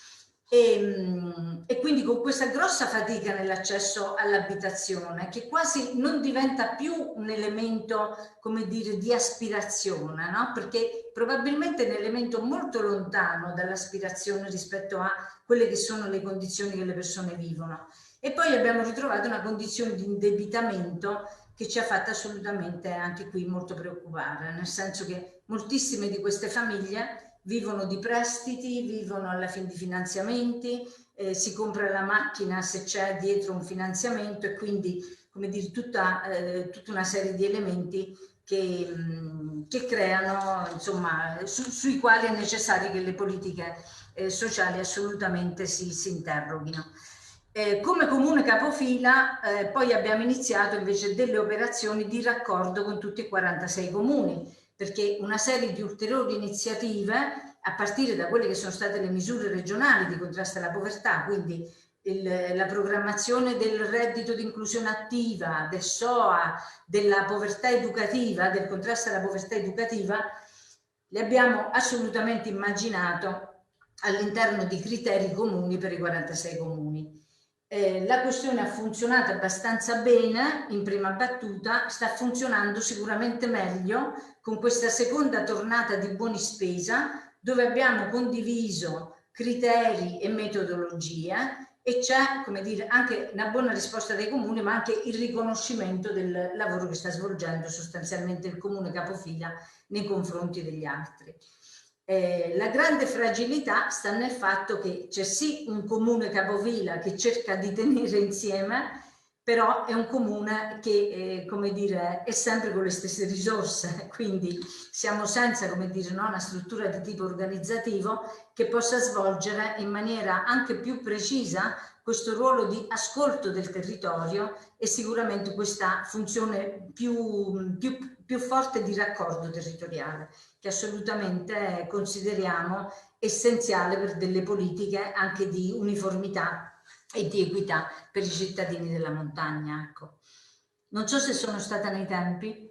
e quindi con questa grossa fatica nell'accesso all'abitazione che quasi non diventa più un elemento, come dire, di aspirazione, no? Perché probabilmente è un elemento molto lontano dall'aspirazione rispetto a quelle che sono le condizioni che le persone vivono. E poi abbiamo ritrovato una condizione di indebitamento che ci ha fatto assolutamente anche qui molto preoccupare, nel senso che moltissime di queste famiglie vivono di prestiti, vivono alla fine di finanziamenti, si compra la macchina se c'è dietro un finanziamento e quindi, come dire, tutta una serie di elementi che creano, insomma, sui quali è necessario che le politiche sociali assolutamente si interroghino. Come comune capofila poi abbiamo iniziato invece delle operazioni di raccordo con tutti i 46 comuni, perché una serie di ulteriori iniziative, a partire da quelle che sono state le misure regionali di contrasto alla povertà, quindi la programmazione del reddito di inclusione attiva, del SOA, della povertà educativa, del contrasto alla povertà educativa, le abbiamo assolutamente immaginato all'interno di criteri comuni per i 46 comuni. La questione ha funzionato abbastanza bene in prima battuta, sta funzionando sicuramente meglio con questa seconda tornata di buoni spesa, dove abbiamo condiviso criteri e metodologie e c'è, come dire, anche una buona risposta dei comuni, ma anche il riconoscimento del lavoro che sta svolgendo sostanzialmente il comune capofila nei confronti degli altri. La grande fragilità sta nel fatto che c'è sì un comune capofila che cerca di tenere insieme, però è un comune che, come dire, è sempre con le stesse risorse, quindi siamo senza, come dire, no, una struttura di tipo organizzativo che possa svolgere in maniera anche più precisa questo ruolo di ascolto del territorio e sicuramente questa funzione più forte di raccordo territoriale, che assolutamente consideriamo essenziale per delle politiche anche di uniformità e di equità per i cittadini della montagna. Ecco. Non so se sono stata nei tempi.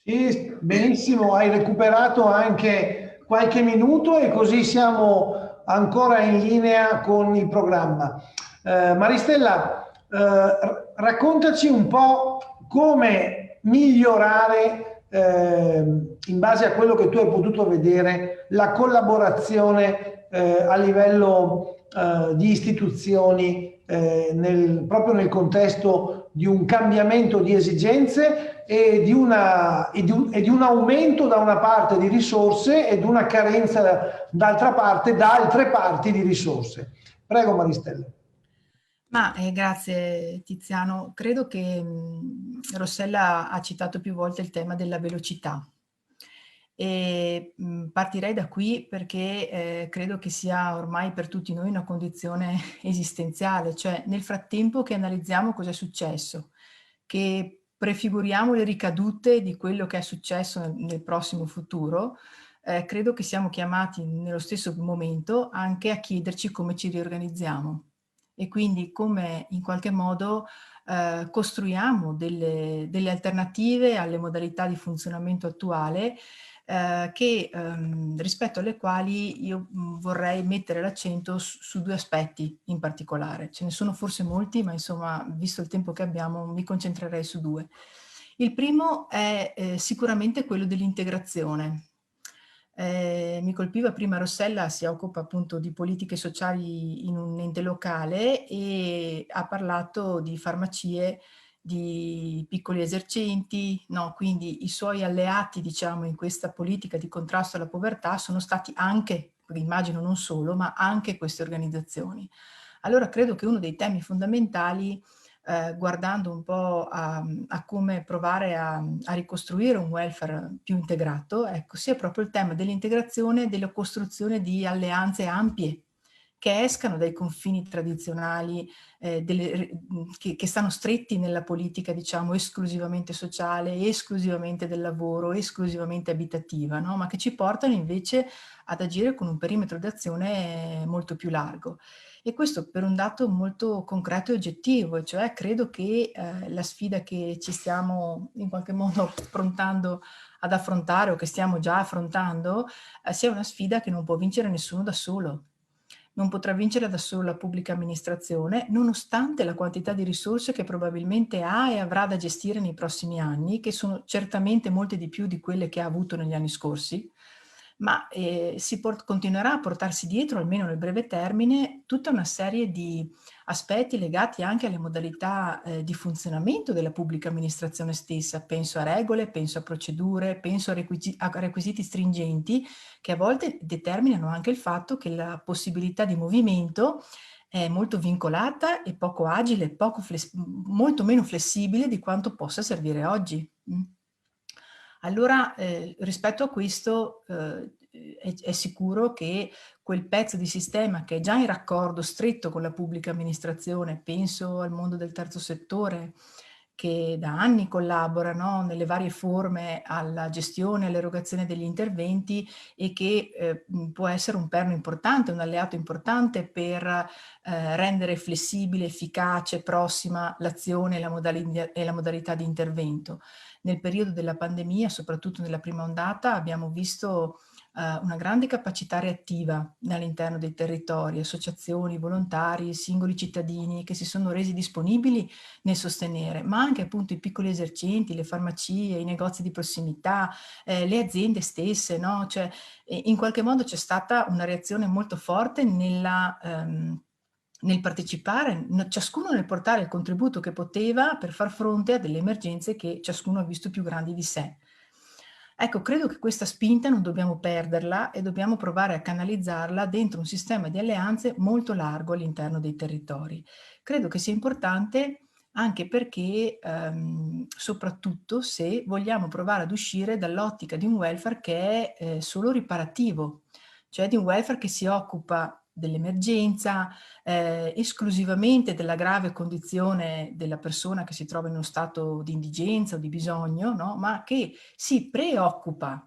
Sì, benissimo, hai recuperato anche qualche minuto e così siamo ancora in linea con il programma. Maristella, raccontaci un po' come migliorare, in base a quello che tu hai potuto vedere, la collaborazione a livello di istituzioni proprio nel contesto di un cambiamento di esigenze e di un aumento da una parte di risorse e di una carenza d'altra parte da altre parti di risorse. Prego Maristella. Ma grazie Tiziano, credo che Rossella ha citato più volte il tema della velocità e partirei da qui perché credo che sia ormai per tutti noi una condizione esistenziale, cioè nel frattempo che analizziamo cosa è successo, che prefiguriamo le ricadute di quello che è successo nel prossimo futuro, credo che siamo chiamati nello stesso momento anche a chiederci come ci riorganizziamo e quindi come in qualche modo costruiamo delle alternative alle modalità di funzionamento attuale rispetto alle quali io vorrei mettere l'accento su due aspetti in particolare. Ce ne sono forse molti, ma insomma, visto il tempo che abbiamo, mi concentrerei su due. Il primo è sicuramente quello dell'integrazione. Mi colpiva prima Rossella, si occupa appunto di politiche sociali in un ente locale e ha parlato di farmacie, di piccoli esercenti, no? Quindi i suoi alleati, diciamo, in questa politica di contrasto alla povertà sono stati anche, immagino non solo, ma anche queste organizzazioni. Allora credo che uno dei temi fondamentali, guardando un po' a come provare a ricostruire un welfare più integrato, ecco, sia proprio il tema dell'integrazione e della costruzione di alleanze ampie che escano dai confini tradizionali che stanno stretti nella politica, diciamo, esclusivamente sociale, esclusivamente del lavoro, esclusivamente abitativa, no? Ma che ci portano invece ad agire con un perimetro d'azione molto più largo. E questo per un dato molto concreto e oggettivo, cioè credo che la sfida che ci stiamo in qualche modo prontando ad affrontare o che stiamo già affrontando sia una sfida che non può vincere nessuno da solo. Non potrà vincere da solo la pubblica amministrazione, nonostante la quantità di risorse che probabilmente ha e avrà da gestire nei prossimi anni, che sono certamente molte di più di quelle che ha avuto negli anni scorsi, ma continuerà a portarsi dietro, almeno nel breve termine, tutta una serie di aspetti legati anche alle modalità di funzionamento della pubblica amministrazione stessa. Penso a regole, penso a procedure, penso a requisiti stringenti che a volte determinano anche il fatto che la possibilità di movimento è molto vincolata e poco agile, molto meno flessibile di quanto possa servire oggi. Allora, rispetto a questo, è sicuro che quel pezzo di sistema che è già in raccordo stretto con la pubblica amministrazione, penso al mondo del terzo settore, che da anni collabora, no, nelle varie forme alla gestione, all'erogazione degli interventi e che può essere un perno importante, un alleato importante per rendere flessibile, efficace, prossima l'azione e la modalità di intervento. Nel periodo della pandemia, soprattutto nella prima ondata, abbiamo visto una grande capacità reattiva all'interno dei territori, associazioni, volontari, singoli cittadini che si sono resi disponibili nel sostenere, ma anche appunto i piccoli esercenti, le farmacie, i negozi di prossimità, le aziende stesse, no? Cioè, in qualche modo c'è stata una reazione molto forte nel partecipare, ciascuno nel portare il contributo che poteva per far fronte a delle emergenze che ciascuno ha visto più grandi di sé. Ecco, credo che questa spinta non dobbiamo perderla e dobbiamo provare a canalizzarla dentro un sistema di alleanze molto largo all'interno dei territori. Credo che sia importante anche perché, soprattutto se vogliamo provare ad uscire dall'ottica di un welfare che è solo riparativo, cioè di un welfare che si occupa dell'emergenza, esclusivamente della grave condizione della persona che si trova in uno stato di indigenza o di bisogno, no? Ma che si preoccupa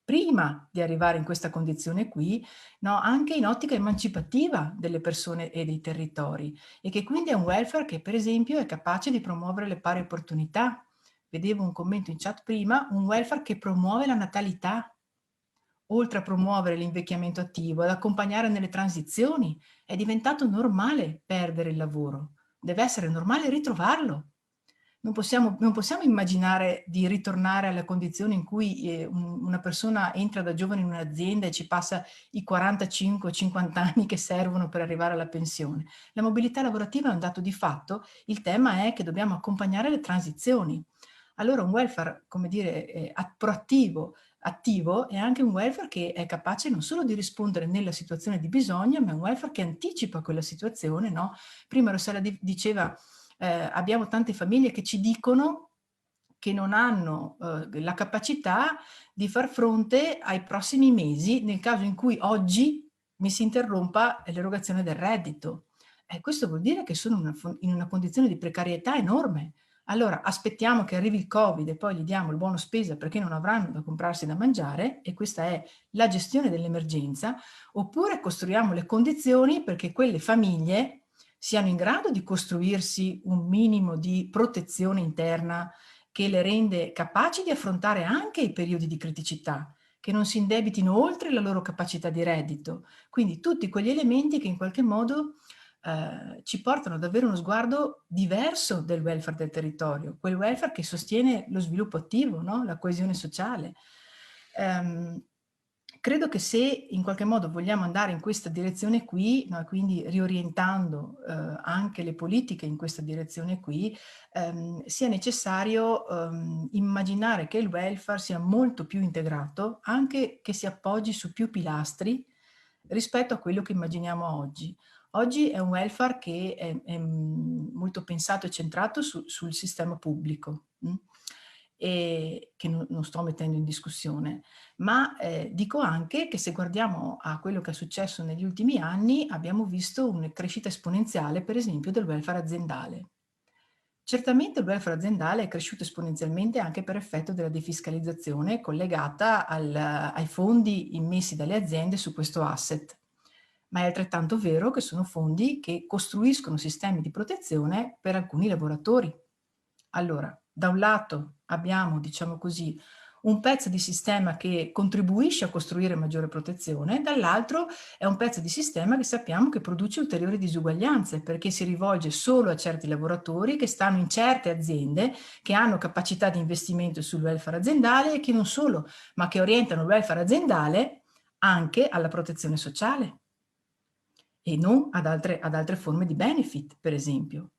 prima di arrivare in questa condizione qui, no? Anche in ottica emancipativa delle persone e dei territori, e che quindi è un welfare che per esempio è capace di promuovere le pari opportunità. Vedevo un commento in chat prima, un welfare che promuove la natalità, oltre a promuovere l'invecchiamento attivo, ad accompagnare nelle transizioni. È diventato normale perdere il lavoro, deve essere normale ritrovarlo. Non possiamo immaginare di ritornare alla condizione in cui una persona entra da giovane in un'azienda e ci passa i 45-50 anni che servono per arrivare alla pensione. La mobilità lavorativa è un dato di fatto, il tema è che dobbiamo accompagnare le transizioni. Allora un welfare, come dire, proattivo, attivo, è anche un welfare che è capace non solo di rispondere nella situazione di bisogno, ma è un welfare che anticipa quella situazione, no? Prima Rossella diceva, abbiamo tante famiglie che ci dicono che non hanno la capacità di far fronte ai prossimi mesi nel caso in cui oggi mi si interrompa l'erogazione del reddito. Questo vuol dire che sono in una condizione di precarietà enorme. Allora aspettiamo che arrivi il Covid e poi gli diamo il buono spesa perché non avranno da comprarsi da mangiare, e questa è la gestione dell'emergenza, oppure costruiamo le condizioni perché quelle famiglie siano in grado di costruirsi un minimo di protezione interna che le rende capaci di affrontare anche i periodi di criticità, che non si indebitino oltre la loro capacità di reddito. Quindi tutti quegli elementi che in qualche modo ci portano ad avere uno sguardo diverso del welfare del territorio, quel welfare che sostiene lo sviluppo attivo, no? La coesione sociale. Credo che se in qualche modo vogliamo andare in questa direzione qui, no, quindi riorientando anche le politiche in questa direzione qui, sia necessario immaginare che il welfare sia molto più integrato, anche che si appoggi su più pilastri rispetto a quello che immaginiamo oggi. Oggi è un welfare che è molto pensato e centrato sul sistema pubblico, e che non sto mettendo in discussione, ma dico anche che se guardiamo a quello che è successo negli ultimi anni, abbiamo visto una crescita esponenziale, per esempio, del welfare aziendale. Certamente il welfare aziendale è cresciuto esponenzialmente anche per effetto della defiscalizzazione collegata ai fondi immessi dalle aziende su questo asset. Ma è altrettanto vero che sono fondi che costruiscono sistemi di protezione per alcuni lavoratori. Allora, da un lato abbiamo, diciamo così, un pezzo di sistema che contribuisce a costruire maggiore protezione, dall'altro è un pezzo di sistema che sappiamo che produce ulteriori disuguaglianze perché si rivolge solo a certi lavoratori che stanno in certe aziende che hanno capacità di investimento sul welfare aziendale e che non solo, ma che orientano il welfare aziendale anche alla protezione sociale e non ad altre forme di benefit, per esempio.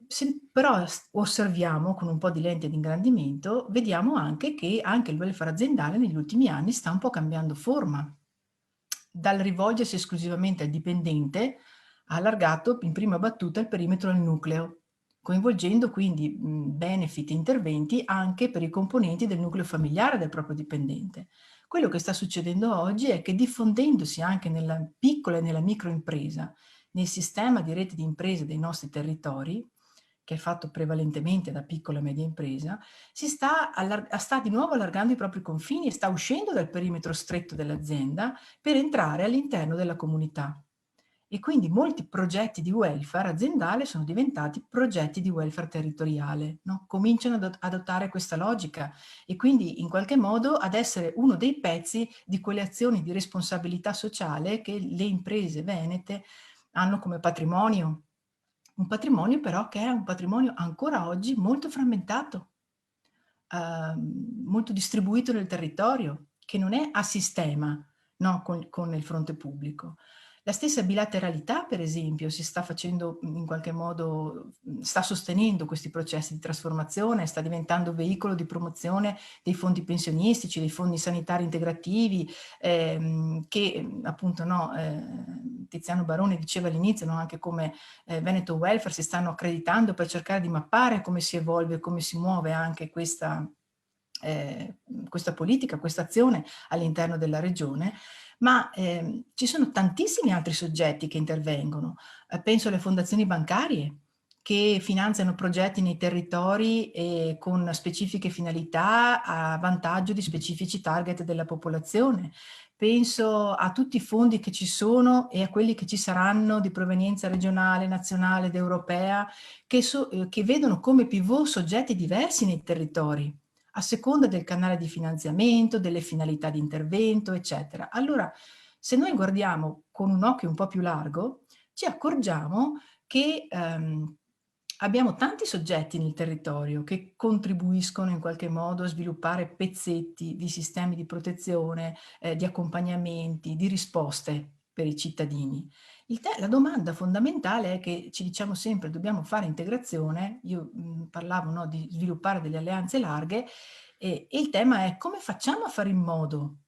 Se però osserviamo con un po' di lente di ingrandimento, vediamo anche che anche il welfare aziendale negli ultimi anni sta un po' cambiando forma. Dal rivolgersi esclusivamente al dipendente ha allargato in prima battuta il perimetro del nucleo, coinvolgendo quindi benefit e interventi anche per i componenti del nucleo familiare del proprio dipendente. Quello che sta succedendo oggi è che, diffondendosi anche nella piccola e nella microimpresa, nel sistema di rete di imprese dei nostri territori, che è fatto prevalentemente da piccola e media impresa, sta di nuovo allargando i propri confini e sta uscendo dal perimetro stretto dell'azienda per entrare all'interno della comunità. E quindi molti progetti di welfare aziendale sono diventati progetti di welfare territoriale, no? Cominciano ad adottare questa logica e quindi in qualche modo ad essere uno dei pezzi di quelle azioni di responsabilità sociale che le imprese venete hanno come patrimonio. Un patrimonio però che è un patrimonio ancora oggi molto frammentato, molto distribuito nel territorio, che non è a sistema, no, con il fronte pubblico. La stessa bilateralità, per esempio, si sta facendo in qualche modo, sta sostenendo questi processi di trasformazione, sta diventando veicolo di promozione dei fondi pensionistici, dei fondi sanitari integrativi, che appunto no, Tiziano Barone diceva all'inizio, no, anche come Veneto Welfare si stanno accreditando per cercare di mappare come si evolve, come si muove anche questa politica, questa azione all'interno della regione, ma ci sono tantissimi altri soggetti che intervengono. Penso alle fondazioni bancarie che finanziano progetti nei territori con specifiche finalità a vantaggio di specifici target della popolazione. Penso a tutti i fondi che ci sono e a quelli che ci saranno di provenienza regionale, nazionale ed europea, che vedono come pivot soggetti diversi nei territori, a seconda del canale di finanziamento, delle finalità di intervento, eccetera. Allora, se noi guardiamo con un occhio un po' più largo, ci accorgiamo che abbiamo tanti soggetti nel territorio che contribuiscono in qualche modo a sviluppare pezzetti di sistemi di protezione, di accompagnamenti, di risposte per i cittadini. La domanda fondamentale è che ci diciamo sempre dobbiamo fare integrazione, io parlavo no, di sviluppare delle alleanze larghe e il tema è come facciamo a fare in modo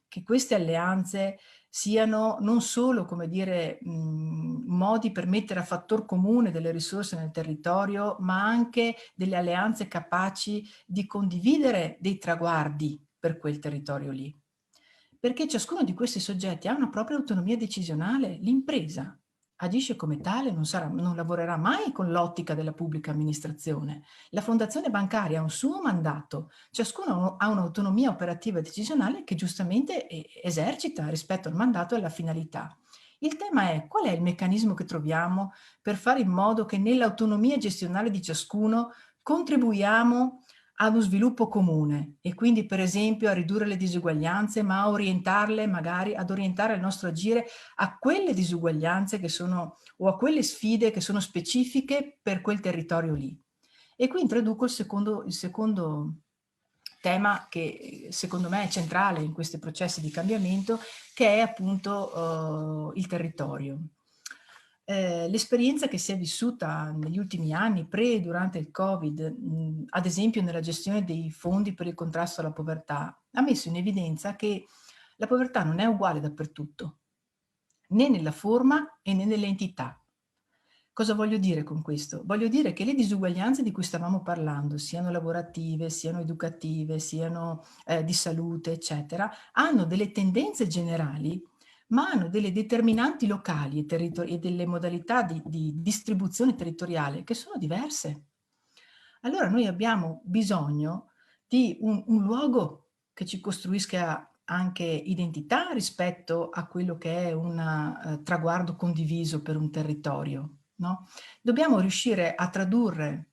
che queste alleanze siano non solo, come dire, modi per mettere a fattor comune delle risorse nel territorio, ma anche delle alleanze capaci di condividere dei traguardi per quel territorio lì. Perché ciascuno di questi soggetti ha una propria autonomia decisionale. L'impresa agisce come tale, non lavorerà mai con l'ottica della pubblica amministrazione. La fondazione bancaria ha un suo mandato, ciascuno ha un'autonomia operativa e decisionale che giustamente esercita rispetto al mandato e alla finalità. Il tema è qual è il meccanismo che troviamo per fare in modo che nell'autonomia gestionale di ciascuno contribuiamo ad uno sviluppo comune e quindi per esempio a ridurre le disuguaglianze, ma a orientarle magari, ad orientare il nostro agire a quelle disuguaglianze che sono o a quelle sfide che sono specifiche per quel territorio lì. E qui introduco il secondo tema che secondo me è centrale in questi processi di cambiamento, che è appunto il territorio. L'esperienza che si è vissuta negli ultimi anni, pre e durante il Covid, ad esempio nella gestione dei fondi per il contrasto alla povertà, ha messo in evidenza che la povertà non è uguale dappertutto, né nella forma e né nelle entità. Cosa voglio dire con questo? Voglio dire che le disuguaglianze di cui stavamo parlando, siano lavorative, siano educative, siano di salute, eccetera, hanno delle tendenze generali, ma hanno delle determinanti locali e delle modalità di distribuzione territoriale che sono diverse. Allora noi abbiamo bisogno di un luogo che ci costruisca anche identità rispetto a quello che è un traguardo condiviso per un territorio. No? Dobbiamo riuscire a tradurre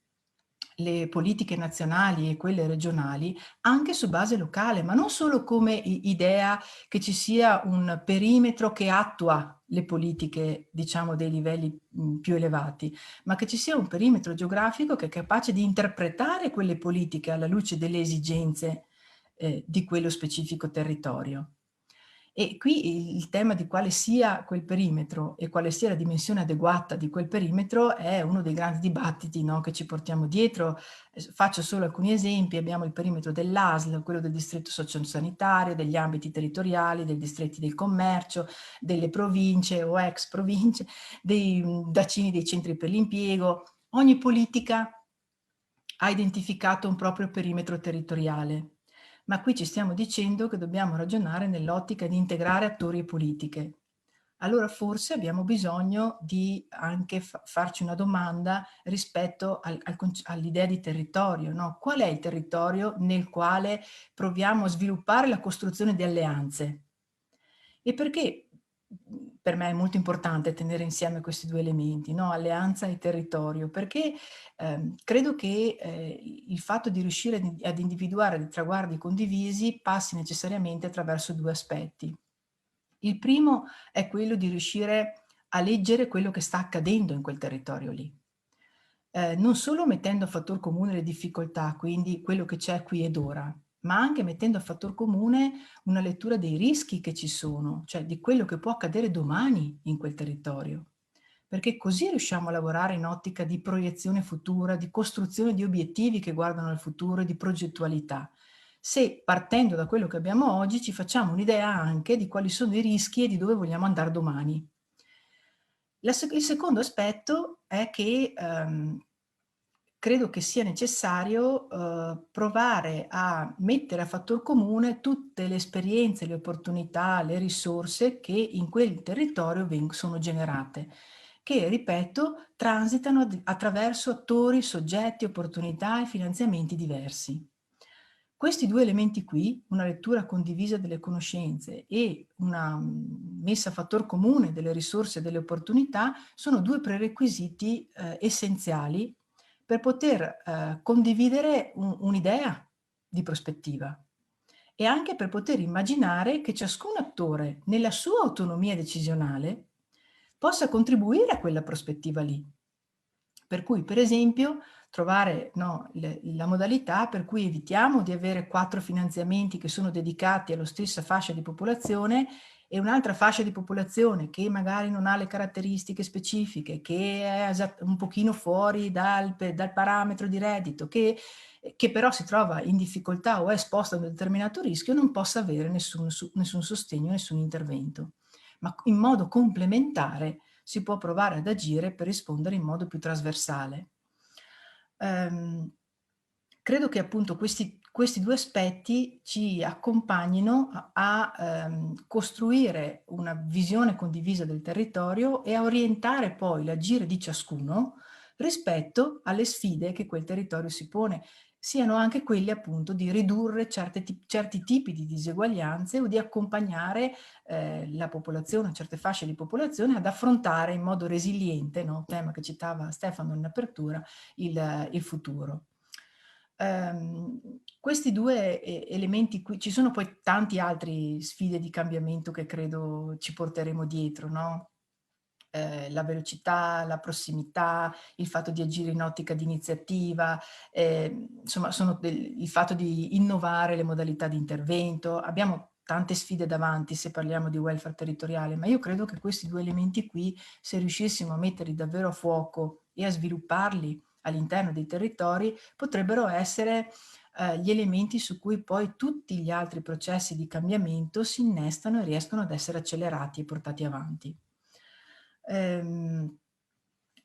le politiche nazionali e quelle regionali anche su base locale, ma non solo come idea che ci sia un perimetro che attua le politiche, diciamo, dei livelli più elevati, ma che ci sia un perimetro geografico che è capace di interpretare quelle politiche alla luce delle esigenze di quello specifico territorio. E qui il tema di quale sia quel perimetro e quale sia la dimensione adeguata di quel perimetro è uno dei grandi dibattiti, no, che ci portiamo dietro. Faccio solo alcuni esempi: abbiamo il perimetro dell'ASL, quello del distretto sociosanitario, degli ambiti territoriali, dei distretti del commercio, delle province o ex province, dei bacini dei centri per l'impiego, Ogni politica ha identificato un proprio perimetro territoriale, ma qui ci stiamo dicendo che dobbiamo ragionare nell'ottica di integrare attori e politiche. Allora forse abbiamo bisogno di anche farci una domanda rispetto all'idea di territorio, no? Qual è il territorio nel quale proviamo a sviluppare la costruzione di alleanze? E perché per me è molto importante tenere insieme questi due elementi, no? Alleanza e territorio, perché credo che il fatto di riuscire ad individuare dei traguardi condivisi passi necessariamente attraverso due aspetti. Il primo è quello di riuscire a leggere quello che sta accadendo in quel territorio lì. Non solo mettendo a fattor comune le difficoltà, quindi quello che c'è qui ed ora, ma anche mettendo a fattor comune una lettura dei rischi che ci sono, cioè di quello che può accadere domani in quel territorio. Perché così riusciamo a lavorare in ottica di proiezione futura, di costruzione di obiettivi che guardano al futuro e di progettualità. Se partendo da quello che abbiamo oggi ci facciamo un'idea anche di quali sono i rischi e di dove vogliamo andare domani. Il secondo aspetto è che credo che sia necessario provare a mettere a fattor comune tutte le esperienze, le opportunità, le risorse che in quel territorio sono generate, che, ripeto, transitano attraverso attori, soggetti, opportunità e finanziamenti diversi. Questi due elementi qui, una lettura condivisa delle conoscenze e una messa a fattor comune delle risorse e delle opportunità, sono due prerequisiti essenziali per poter condividere un'idea di prospettiva e anche per poter immaginare che ciascun attore, nella sua autonomia decisionale, possa contribuire a quella prospettiva lì. Per cui, per esempio, trovare la modalità per cui evitiamo di avere 4 finanziamenti che sono dedicati alla stessa fascia di popolazione e un'altra fascia di popolazione che magari non ha le caratteristiche specifiche, che è un pochino fuori dal parametro di reddito, che però si trova in difficoltà o è esposta a un determinato rischio, non possa avere nessun sostegno, nessun intervento. Ma in modo complementare si può provare ad agire per rispondere in modo più trasversale. Credo che appunto questi due aspetti ci accompagnino a costruire una visione condivisa del territorio e a orientare poi l'agire di ciascuno rispetto alle sfide che quel territorio si pone, siano anche quelle appunto di ridurre certi tipi di diseguaglianze o di accompagnare la popolazione, certe fasce di popolazione ad affrontare in modo resiliente, no? Tema che citava Stefano in apertura, il futuro. Questi due elementi qui, ci sono poi tanti altri sfide di cambiamento che credo ci porteremo dietro, no? La velocità, la prossimità, il fatto di agire in ottica di iniziativa, insomma il fatto di innovare le modalità di intervento. Abbiamo tante sfide davanti se parliamo di welfare territoriale, ma io credo che questi due elementi qui, se riuscissimo a metterli davvero a fuoco e a svilupparli all'interno dei territori, potrebbero essere gli elementi su cui poi tutti gli altri processi di cambiamento si innestano e riescono ad essere accelerati e portati avanti.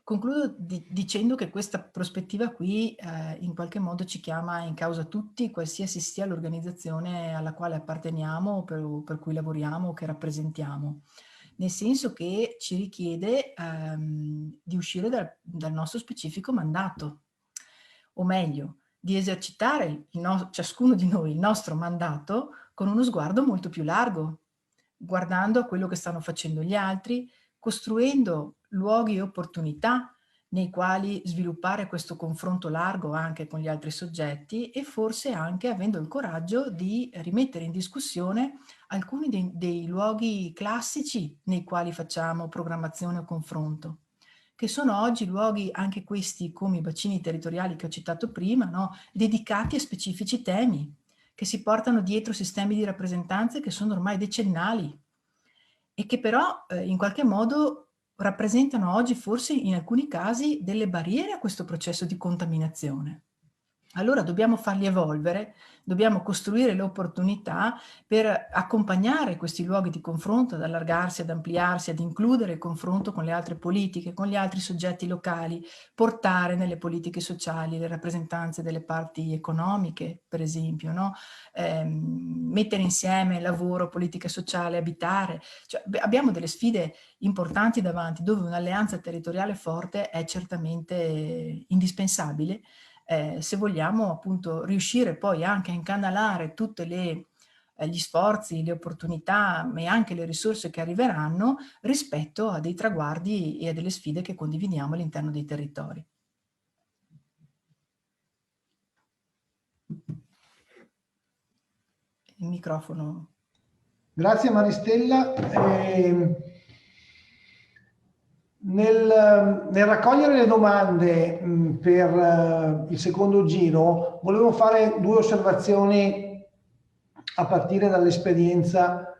Concludo dicendo che questa prospettiva qui in qualche modo ci chiama in causa tutti, qualsiasi sia l'organizzazione alla quale apparteniamo, per cui lavoriamo o che rappresentiamo, nel senso che ci richiede di uscire dal nostro specifico mandato, o meglio, di esercitare ciascuno di noi il nostro mandato con uno sguardo molto più largo, guardando a quello che stanno facendo gli altri, costruendo luoghi e opportunità nei quali sviluppare questo confronto largo anche con gli altri soggetti e forse anche avendo il coraggio di rimettere in discussione alcuni dei luoghi classici nei quali facciamo programmazione o confronto, che sono oggi luoghi anche questi come i bacini territoriali che ho citato prima, no? Dedicati a specifici temi, che si portano dietro sistemi di rappresentanze che sono ormai decennali e che però in qualche modo rappresentano oggi forse in alcuni casi delle barriere a questo processo di contaminazione. Allora dobbiamo farli evolvere dobbiamo costruire le opportunità per accompagnare questi luoghi di confronto, ad allargarsi, ad ampliarsi, ad includere il confronto con le altre politiche, con gli altri soggetti locali, portare nelle politiche sociali le rappresentanze delle parti economiche, per esempio, no? Mettere insieme lavoro, politica sociale, abitare. Cioè, abbiamo delle sfide importanti davanti, dove un'alleanza territoriale forte è certamente indispensabile, se vogliamo appunto riuscire poi anche a incanalare tutte gli sforzi, le opportunità e anche le risorse che arriveranno rispetto a dei traguardi e a delle sfide che condividiamo all'interno dei territori. Il microfono. Grazie Maristella. Nel raccogliere le domande per il secondo giro, volevo fare due osservazioni a partire dall'esperienza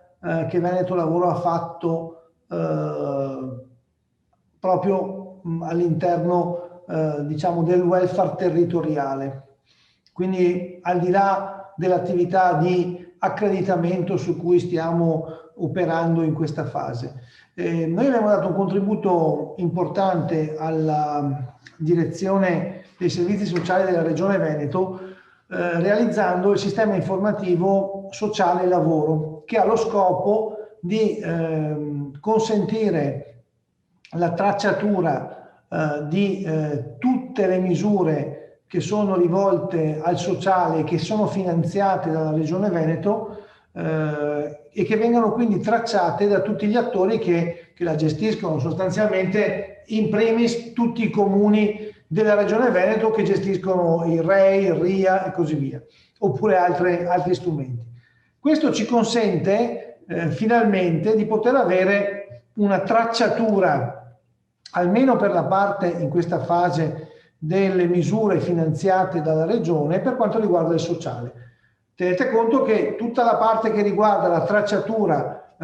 che Veneto Lavoro ha fatto proprio all'interno diciamo del welfare territoriale. Quindi al di là dell'attività di accreditamento su cui stiamo operando in questa fase. Noi abbiamo dato un contributo importante alla direzione dei servizi sociali della Regione Veneto realizzando il sistema informativo sociale lavoro, che ha lo scopo di consentire la tracciatura di tutte le misure che sono rivolte al sociale, che sono finanziate dalla Regione Veneto e che vengono quindi tracciate da tutti gli attori che la gestiscono, sostanzialmente in primis tutti i comuni della Regione Veneto che gestiscono il REI, il RIA e così via, oppure altri strumenti. Questo ci consente finalmente di poter avere una tracciatura, almeno per la parte in questa fase delle misure finanziate dalla Regione per quanto riguarda il sociale. Tenete conto che tutta la parte che riguarda la tracciatura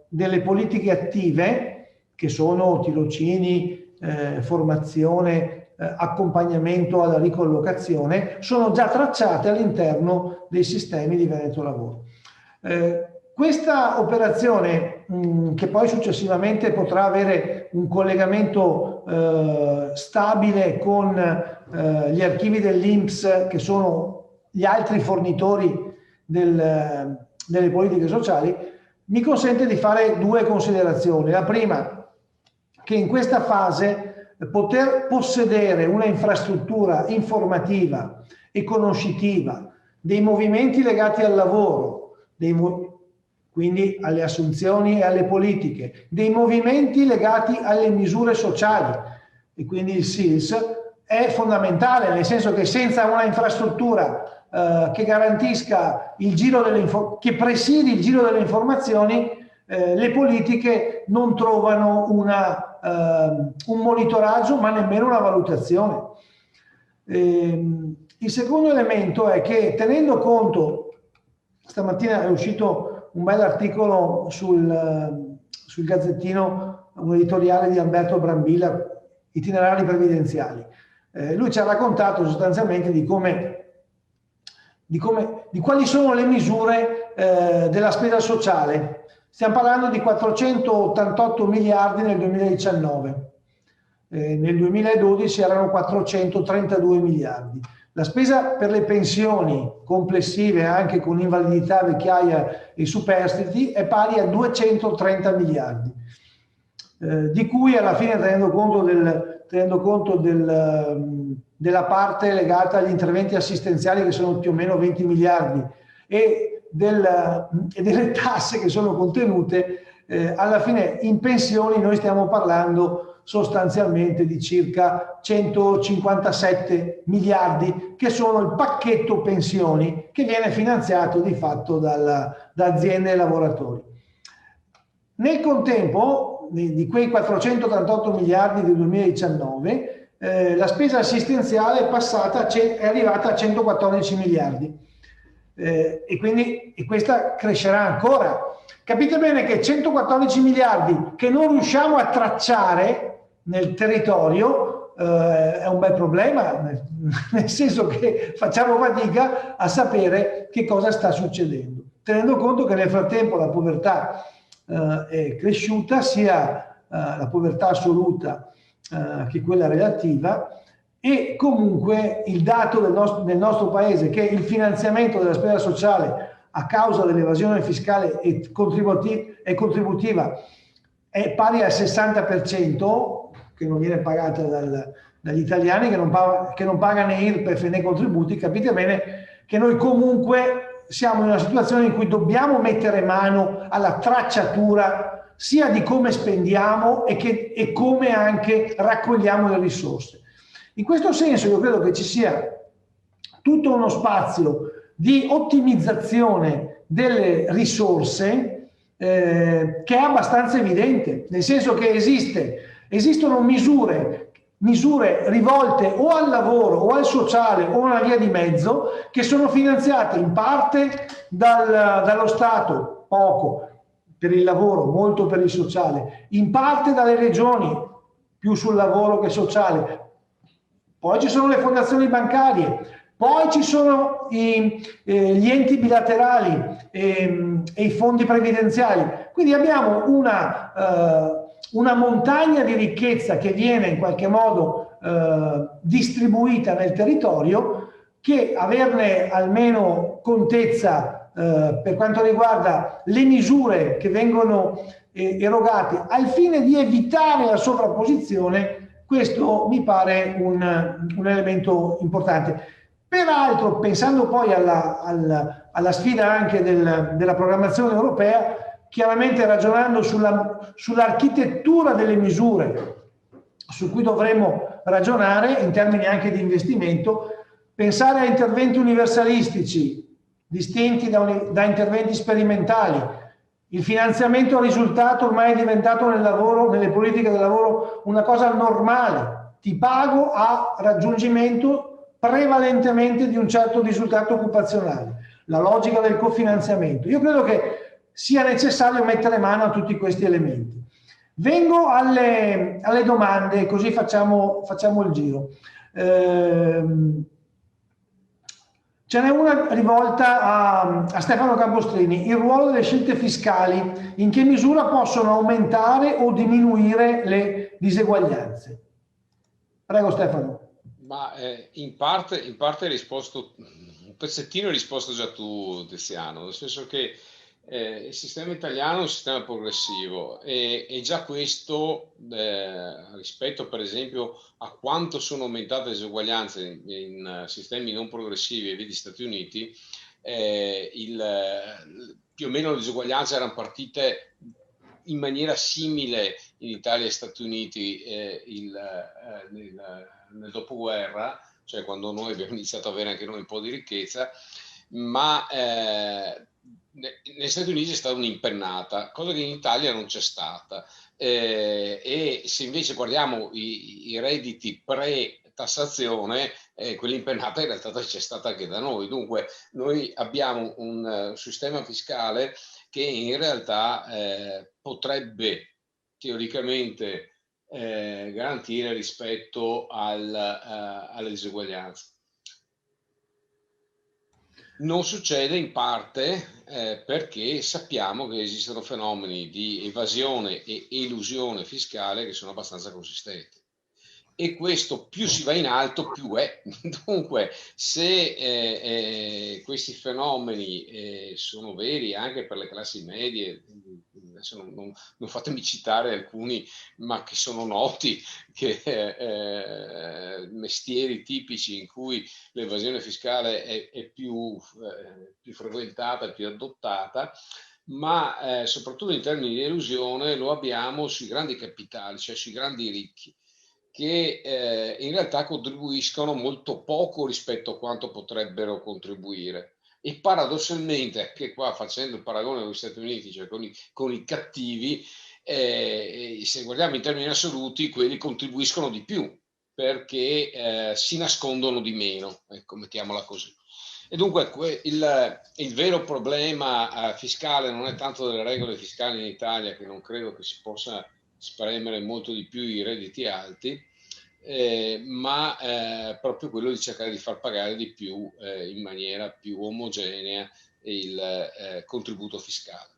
delle politiche attive, che sono tirocini, formazione, accompagnamento alla ricollocazione, sono già tracciate all'interno dei sistemi di Veneto Lavoro. Questa operazione, che poi successivamente potrà avere un collegamento stabile con gli archivi dell'INPS, che sono gli altri fornitori delle politiche sociali, mi consente di fare due considerazioni. La prima, che in questa fase poter possedere una infrastruttura informativa e conoscitiva dei movimenti legati al lavoro, quindi alle assunzioni e alle politiche, dei movimenti legati alle misure sociali e quindi il SILS, è fondamentale, nel senso che senza una infrastruttura che garantisca il giro che presidi il giro delle informazioni, le politiche non trovano un monitoraggio, ma nemmeno una valutazione. Il secondo elemento è che, tenendo conto, stamattina è uscito un bel articolo sul Gazzettino, un editoriale di Alberto Brambilla, Itinerari previdenziali. Lui ci ha raccontato sostanzialmente di quali sono le misure della spesa sociale. Stiamo parlando di 488 miliardi nel 2019, nel 2012 erano 432 miliardi. La spesa per le pensioni complessive, anche con invalidità, vecchiaia e superstiti, è pari a 230 miliardi, di cui alla fine, tenendo conto della parte legata agli interventi assistenziali, che sono più o meno 20 miliardi, e delle tasse che sono contenute, alla fine in pensioni noi stiamo parlando sostanzialmente di circa 157 miliardi, che sono il pacchetto pensioni che viene finanziato di fatto da aziende e lavoratori. Nel contempo, di quei 488 miliardi del 2019, la spesa assistenziale è arrivata a 114 miliardi e quindi questa crescerà ancora. Capite bene che 114 miliardi che non riusciamo a tracciare nel territorio è un bel problema, nel senso che facciamo fatica a sapere che cosa sta succedendo, tenendo conto che nel frattempo la povertà è cresciuta, sia la povertà assoluta che quella relativa, e comunque il dato del nostro paese che il finanziamento della spesa sociale a causa dell'evasione fiscale e contributiva è pari al 60%, che non viene pagata dagli italiani, che non paga né IRPEF né contributi. Capite bene che noi comunque siamo in una situazione in cui dobbiamo mettere mano alla tracciatura sia di come spendiamo e come anche raccogliamo le risorse. In questo senso io credo che ci sia tutto uno spazio di ottimizzazione delle risorse che è abbastanza evidente, nel senso che esistono misure rivolte o al lavoro o al sociale o una via di mezzo, che sono finanziate in parte dallo Stato, poco per il lavoro, molto per il sociale, in parte dalle regioni, più sul lavoro che sociale. Poi ci sono le fondazioni bancarie, poi ci sono gli enti bilaterali e i fondi previdenziali. Quindi abbiamo una montagna di ricchezza che viene in qualche modo distribuita nel territorio, che averne almeno contezza per quanto riguarda le misure che vengono erogate al fine di evitare la sovrapposizione. Questo mi pare un elemento importante. Peraltro, pensando poi alla sfida anche della programmazione europea, chiaramente ragionando sull'architettura delle misure su cui dovremo ragionare in termini anche di investimento, pensare a interventi universalistici distinti da interventi sperimentali. Il finanziamento al risultato ormai è diventato nelle politiche del lavoro una cosa normale. Ti pago a raggiungimento prevalentemente di un certo risultato occupazionale. La logica del cofinanziamento. Io credo che sia necessario mettere mano a tutti questi elementi. Vengo alle domande, così facciamo il giro. Ce n'è una rivolta a Stefano Campostrini. Il ruolo delle scelte fiscali, in che misura possono aumentare o diminuire le diseguaglianze? Prego Stefano. Ma in parte hai risposto, un pezzettino hai risposto già tu, Tiziano, nel senso che il sistema italiano è un sistema progressivo e già questo rispetto per esempio a quanto sono aumentate le diseguaglianze in sistemi non progressivi e vedi Stati Uniti, più o meno le diseguaglianze erano partite in maniera simile in Italia e Stati Uniti nel dopoguerra, cioè quando noi abbiamo iniziato ad avere anche noi un po' di ricchezza, ma negli Stati Uniti c'è stata un'impennata, cosa che in Italia non c'è stata, e se invece guardiamo i redditi pre-tassazione, quell'impennata in realtà c'è stata anche da noi. Dunque noi abbiamo un sistema fiscale che in realtà potrebbe teoricamente garantire rispetto alle diseguaglianze. Non succede in parte perché sappiamo che esistono fenomeni di evasione e elusione fiscale che sono abbastanza consistenti. E questo più si va in alto più è. Dunque, se questi fenomeni sono veri anche per le classi medie, adesso non fatemi citare alcuni, ma che sono noti, che mestieri tipici in cui l'evasione fiscale è più frequentata, più adottata, ma soprattutto in termini di elusione lo abbiamo sui grandi capitali, cioè sui grandi ricchi, che in realtà contribuiscono molto poco rispetto a quanto potrebbero contribuire. E paradossalmente, anche qua facendo il paragone con gli Stati Uniti, cioè con i cattivi, se guardiamo in termini assoluti, quelli contribuiscono di più perché si nascondono di meno, ecco, mettiamola così. E dunque il vero problema fiscale non è tanto delle regole fiscali in Italia, che non credo che si possa spremere molto di più i redditi alti, ma proprio quello di cercare di far pagare di più in maniera più omogenea il contributo fiscale.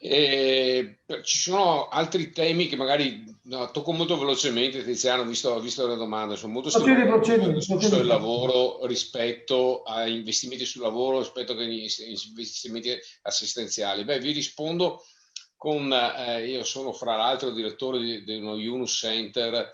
Ci sono altri temi che magari tocco molto velocemente, Tiziano, visto le domande, sono molto procedi. del lavoro rispetto a investimenti sul lavoro, rispetto a investimenti assistenziali. Beh, vi rispondo con, io sono fra l'altro direttore di uno Yunus Center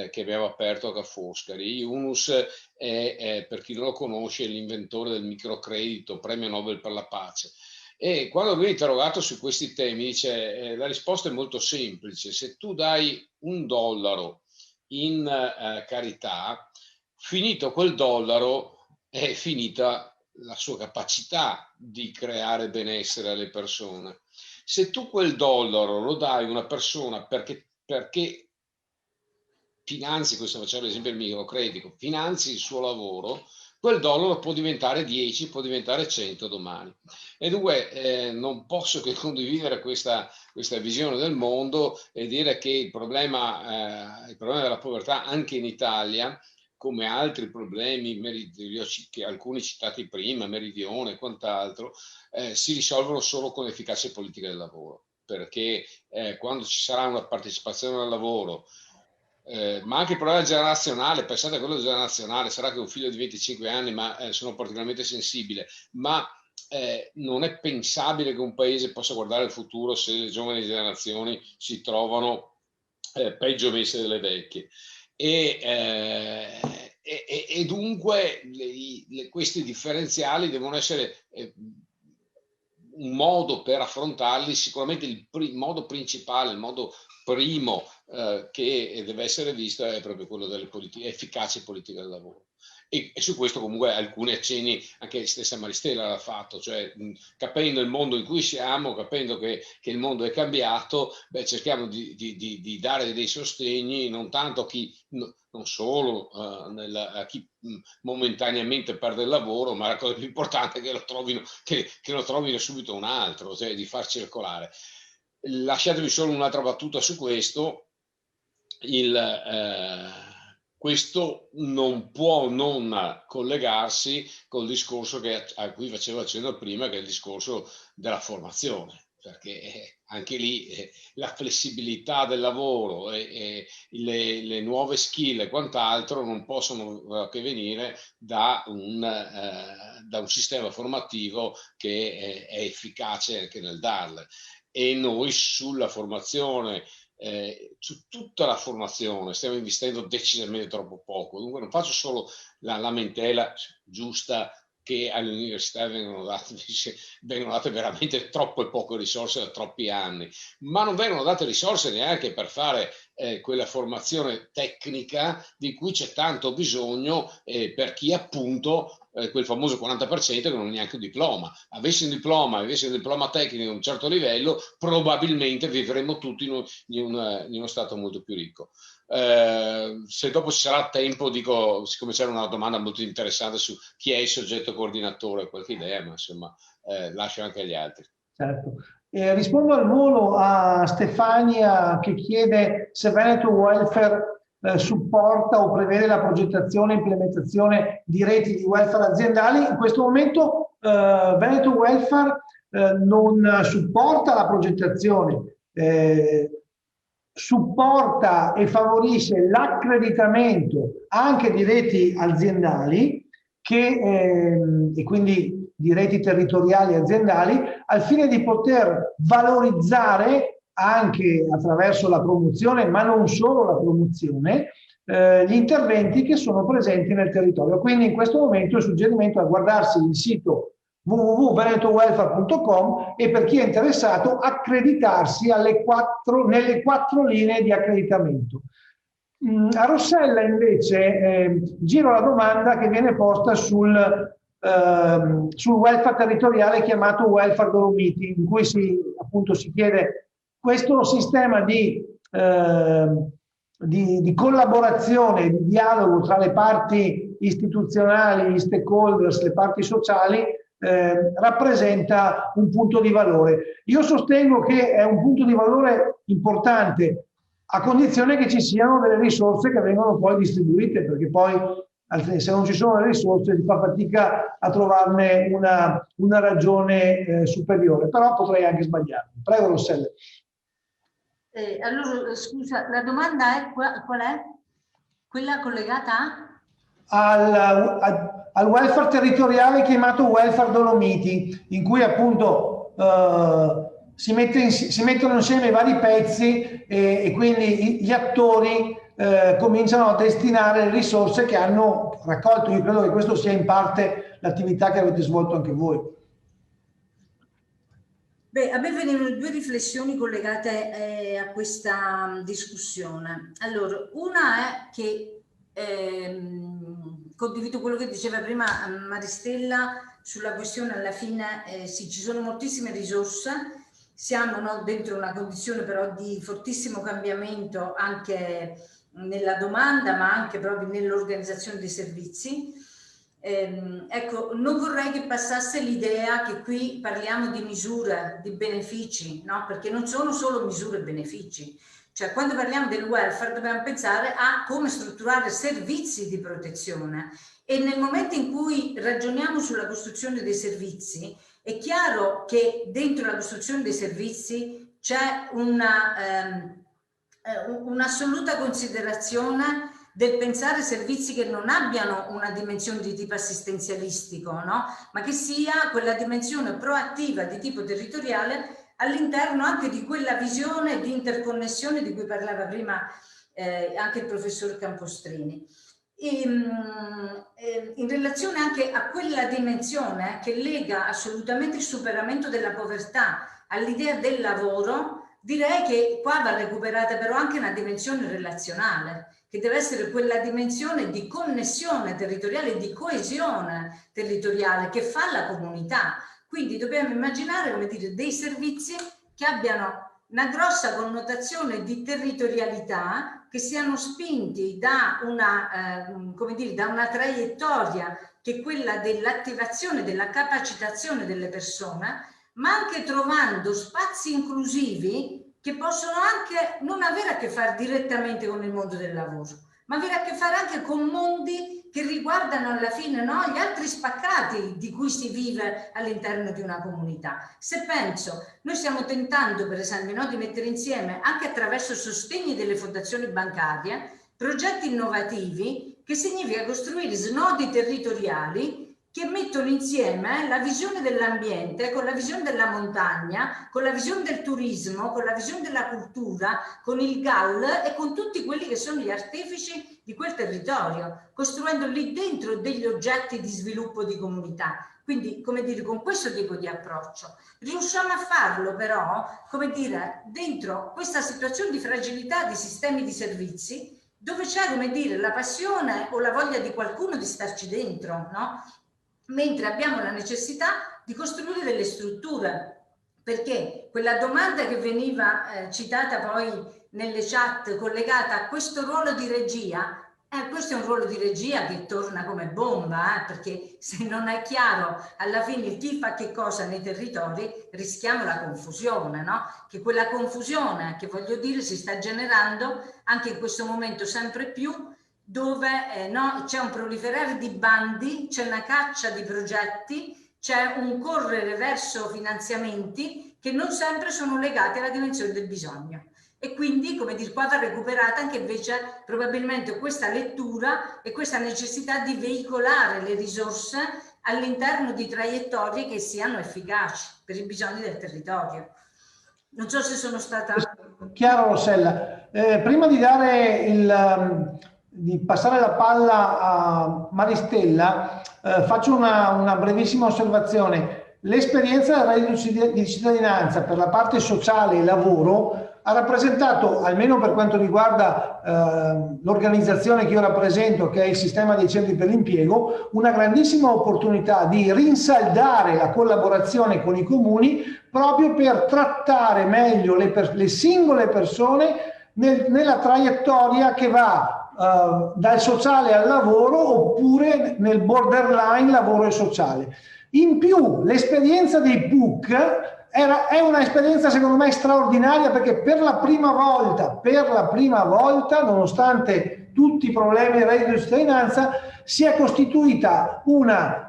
che abbiamo aperto a Ca' Foscari. Yunus è, per chi non lo conosce, l'inventore del microcredito, premio Nobel per la pace. E quando lui è interrogato su questi temi dice la risposta è molto semplice: se tu dai $1 in carità, finito quel dollaro è finita la sua capacità di creare benessere alle persone. Se tu quel dollaro lo dai a una persona perché finanzi, questo faceva l'esempio del microcredito, finanzi il suo lavoro, quel dollaro può diventare 10, può diventare 100 domani. E dunque non posso che condividere questa visione del mondo e dire che il problema della povertà anche in Italia, come altri problemi, alcuni citati prima, meridione e quant'altro, si risolvono solo con efficace politica del lavoro. Perché quando ci sarà una partecipazione al lavoro, ma anche il problema generazionale, pensate a quello generazionale, sarà che un figlio di 25 anni, ma sono particolarmente sensibile, ma non è pensabile che un paese possa guardare il futuro se le giovani generazioni si trovano peggio messe delle vecchie. E dunque questi differenziali devono essere un modo per affrontarli, sicuramente il modo principale, il modo primo che deve essere visto è proprio quello delle efficaci politiche del lavoro. E su questo comunque alcuni accenni anche stessa Maristella l'ha fatto, cioè capendo il mondo in cui siamo, capendo che il mondo è cambiato, cerchiamo di dare dei sostegni non tanto a chi, non solo a chi momentaneamente perde il lavoro, ma la cosa più importante è che lo trovino subito un altro, cioè di far circolare. Lasciatemi solo un'altra battuta su questo. Questo non può non collegarsi col discorso a cui facevo accenno prima, che è il discorso della formazione, perché anche lì la flessibilità del lavoro e le nuove skill e quant'altro non possono che venire da un sistema formativo che è efficace anche nel darle. E noi sulla formazione, su tutta la formazione stiamo investendo decisamente troppo poco. Dunque non faccio solo la lamentela giusta che alle università vengono date veramente troppe poche risorse da troppi anni, ma non vengono date risorse neanche per fare quella formazione tecnica di cui c'è tanto bisogno per chi appunto quel famoso 40% che non ha neanche un diploma. Avessi un diploma tecnico di un certo livello, probabilmente vivremmo tutti in uno stato molto più ricco. Se dopo ci sarà tempo, dico, siccome c'era una domanda molto interessante su chi è il soggetto coordinatore, qualche idea, ma insomma lascio anche agli altri. Certo. Rispondo al volo a Stefania che chiede se Veneto Welfare supporta o prevede la progettazione e implementazione di reti di welfare aziendali. In questo momento Veneto Welfare non supporta la progettazione, supporta e favorisce l'accreditamento anche di reti aziendali e quindi di reti territoriali aziendali al fine di poter valorizzare anche attraverso la promozione, ma non solo la promozione, gli interventi che sono presenti nel territorio. Quindi in questo momento il suggerimento è guardarsi il sito www.venetowelfare.com e per chi è interessato accreditarsi nelle 4 linee di accreditamento. A Rossella invece giro la domanda che viene posta sul welfare territoriale chiamato welfare Dolomiti, in cui appunto si chiede questo sistema di collaborazione, di dialogo tra le parti istituzionali, gli stakeholders, le parti sociali, rappresenta un punto di valore. Io sostengo che è un punto di valore importante a condizione che ci siano delle risorse che vengono poi distribuite, perché poi se non ci sono le risorse si fa fatica a trovarne una ragione superiore, però potrei anche sbagliarmi. Prego Rossella. Allora, scusa, la domanda è qual è? Quella collegata al welfare territoriale chiamato welfare Dolomiti, in cui appunto si mettono insieme i vari pezzi e quindi gli attori cominciano a destinare le risorse che hanno raccolto. Io credo che questo sia in parte l'attività che avete svolto anche voi. Beh, a me venivano due riflessioni collegate a questa discussione. Allora, una è che condivido quello che diceva prima Maristella sulla questione, alla fine sì, ci sono moltissime risorse, siamo dentro una condizione però di fortissimo cambiamento anche nella domanda, ma anche proprio nell'organizzazione dei servizi. Ecco, non vorrei che passasse l'idea che qui parliamo di misure, di benefici, no? Perché non sono solo misure e benefici. Cioè, quando parliamo del welfare dobbiamo pensare a come strutturare servizi di protezione, e nel momento in cui ragioniamo sulla costruzione dei servizi, è chiaro che dentro la costruzione dei servizi c'è un'assoluta considerazione del pensare servizi che non abbiano una dimensione di tipo assistenzialistico, no? Ma che sia quella dimensione proattiva di tipo territoriale all'interno anche di quella visione di interconnessione di cui parlava prima anche il professor Campostrini. In relazione anche a quella dimensione che lega assolutamente il superamento della povertà all'idea del lavoro, direi che qua va recuperata però anche una dimensione relazionale, che deve essere quella dimensione di connessione territoriale, di coesione territoriale che fa la comunità. Quindi dobbiamo immaginare, come dire, dei servizi che abbiano una grossa connotazione di territorialità, che siano spinti da come dire, da una traiettoria che è quella dell'attivazione, della capacitazione delle persone, ma anche trovando spazi inclusivi che possono anche non avere a che fare direttamente con il mondo del lavoro, ma avere a che fare anche con mondi che riguardano alla fine, no, gli altri spaccati di cui si vive all'interno di una comunità. Se penso, noi stiamo tentando per esempio, no, di mettere insieme, anche attraverso sostegni delle fondazioni bancarie, progetti innovativi, che significa costruire snodi territoriali che mettono insieme la visione dell'ambiente con la visione della montagna, con la visione del turismo, con la visione della cultura, con il GAL e con tutti quelli che sono gli artefici di quel territorio, costruendo lì dentro degli oggetti di sviluppo di comunità. Quindi, come dire, con questo tipo di approccio riusciamo a farlo però, come dire, dentro questa situazione di fragilità di sistemi di servizi, dove c'è, come dire, la passione o la voglia di qualcuno di starci dentro, no? Mentre abbiamo la necessità di costruire delle strutture, perché quella domanda che veniva citata poi nelle chat collegata a questo ruolo di regia, questo è un ruolo di regia che torna come bomba, perché se non è chiaro alla fine il chi fa che cosa nei territori rischiamo la confusione, no? Che quella confusione, che voglio dire, si sta generando anche in questo momento sempre più, dove no, c'è un proliferare di bandi, c'è una caccia di progetti, c'è un correre verso finanziamenti che non sempre sono legati alla dimensione del bisogno. E quindi, come dire, qua va recuperata anche invece probabilmente questa lettura e questa necessità di veicolare le risorse all'interno di traiettorie che siano efficaci per i bisogni del territorio. Non so se sono stata... Chiaro Rossella. Prima di dare di passare la palla a Maristella, faccio una brevissima osservazione. L'esperienza del reddito di cittadinanza per la parte sociale e lavoro ha rappresentato, almeno per quanto riguarda l'organizzazione che io rappresento, che è il sistema dei centri per l'impiego, una grandissima opportunità di rinsaldare la collaborazione con i comuni proprio per trattare meglio le singole persone nella traiettoria che va dal sociale al lavoro, oppure nel borderline lavoro e sociale. In più, l'esperienza dei PUC è un'esperienza secondo me straordinaria, perché per la prima volta, nonostante tutti i problemi del reddito di cittadinanza, si è costituita un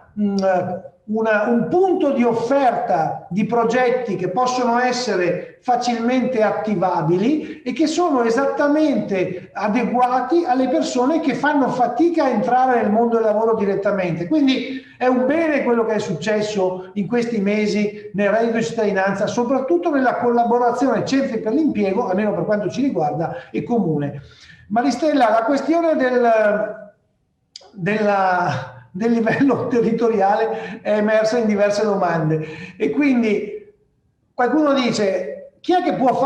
punto di offerta di progetti che possono essere facilmente attivabili e che sono esattamente adeguati alle persone che fanno fatica a entrare nel mondo del lavoro direttamente. Quindi è un bene quello che è successo in questi mesi nel reddito di cittadinanza, soprattutto nella collaborazione centri per l'impiego, almeno per quanto ci riguarda, e comune. Maristella, la questione del livello territoriale è emersa in diverse domande, e quindi qualcuno dice: chi è che può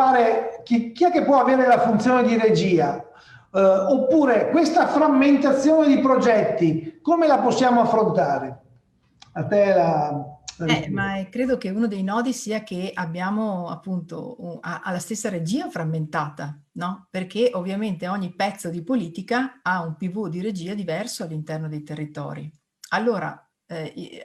avere la funzione di regia? Oppure questa frammentazione di progetti come la possiamo affrontare? A te ma credo che uno dei nodi sia che abbiamo appunto alla stessa regia frammentata, no? Perché ovviamente ogni pezzo di politica ha un pivot di regia diverso all'interno dei territori. Allora,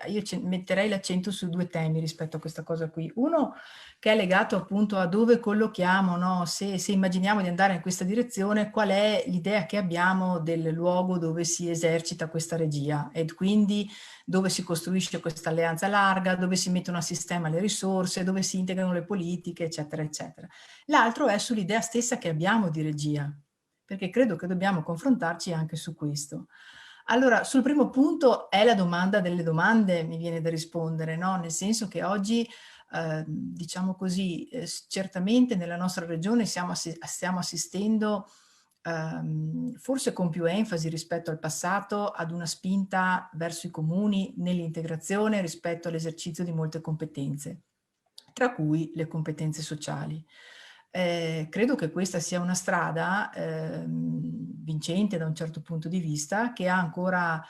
io metterei l'accento su due temi rispetto a questa cosa qui. Uno che è legato appunto a dove collochiamo, no? Se immaginiamo di andare in questa direzione, qual è l'idea che abbiamo del luogo dove si esercita questa regia, e quindi dove si costruisce questa alleanza larga, dove si mettono a sistema le risorse, dove si integrano le politiche, eccetera, eccetera. L'altro è sull'idea stessa che abbiamo di regia, perché credo che dobbiamo confrontarci anche su questo. Allora, sul primo punto è la domanda delle domande, mi viene da rispondere, no? Nel senso che oggi, diciamo così, certamente nella nostra regione stiamo assistendo, forse con più enfasi rispetto al passato, ad una spinta verso i comuni nell'integrazione rispetto all'esercizio di molte competenze, tra cui le competenze sociali. Credo che questa sia una strada vincente da un certo punto di vista, che è ancora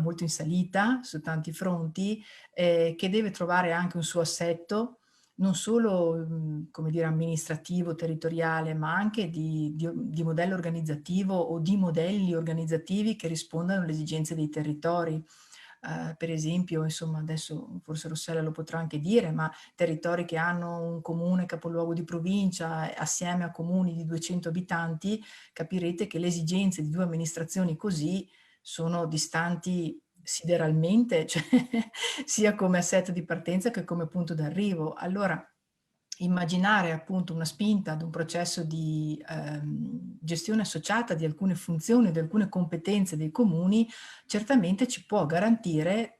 molto in salita su tanti fronti, che deve trovare anche un suo assetto, non solo come dire, amministrativo, territoriale, ma anche di modello organizzativo o di modelli organizzativi che rispondano alle esigenze dei territori. Per esempio, insomma, adesso forse Rossella lo potrà anche dire, ma territori che hanno un comune capoluogo di provincia assieme a comuni di 200 abitanti, capirete che le esigenze di due amministrazioni così sono distanti sideralmente, cioè, sia come assetto di partenza che come punto d'arrivo. Allora, immaginare appunto una spinta ad un processo di gestione associata di alcune funzioni, di alcune competenze dei comuni, certamente ci può garantire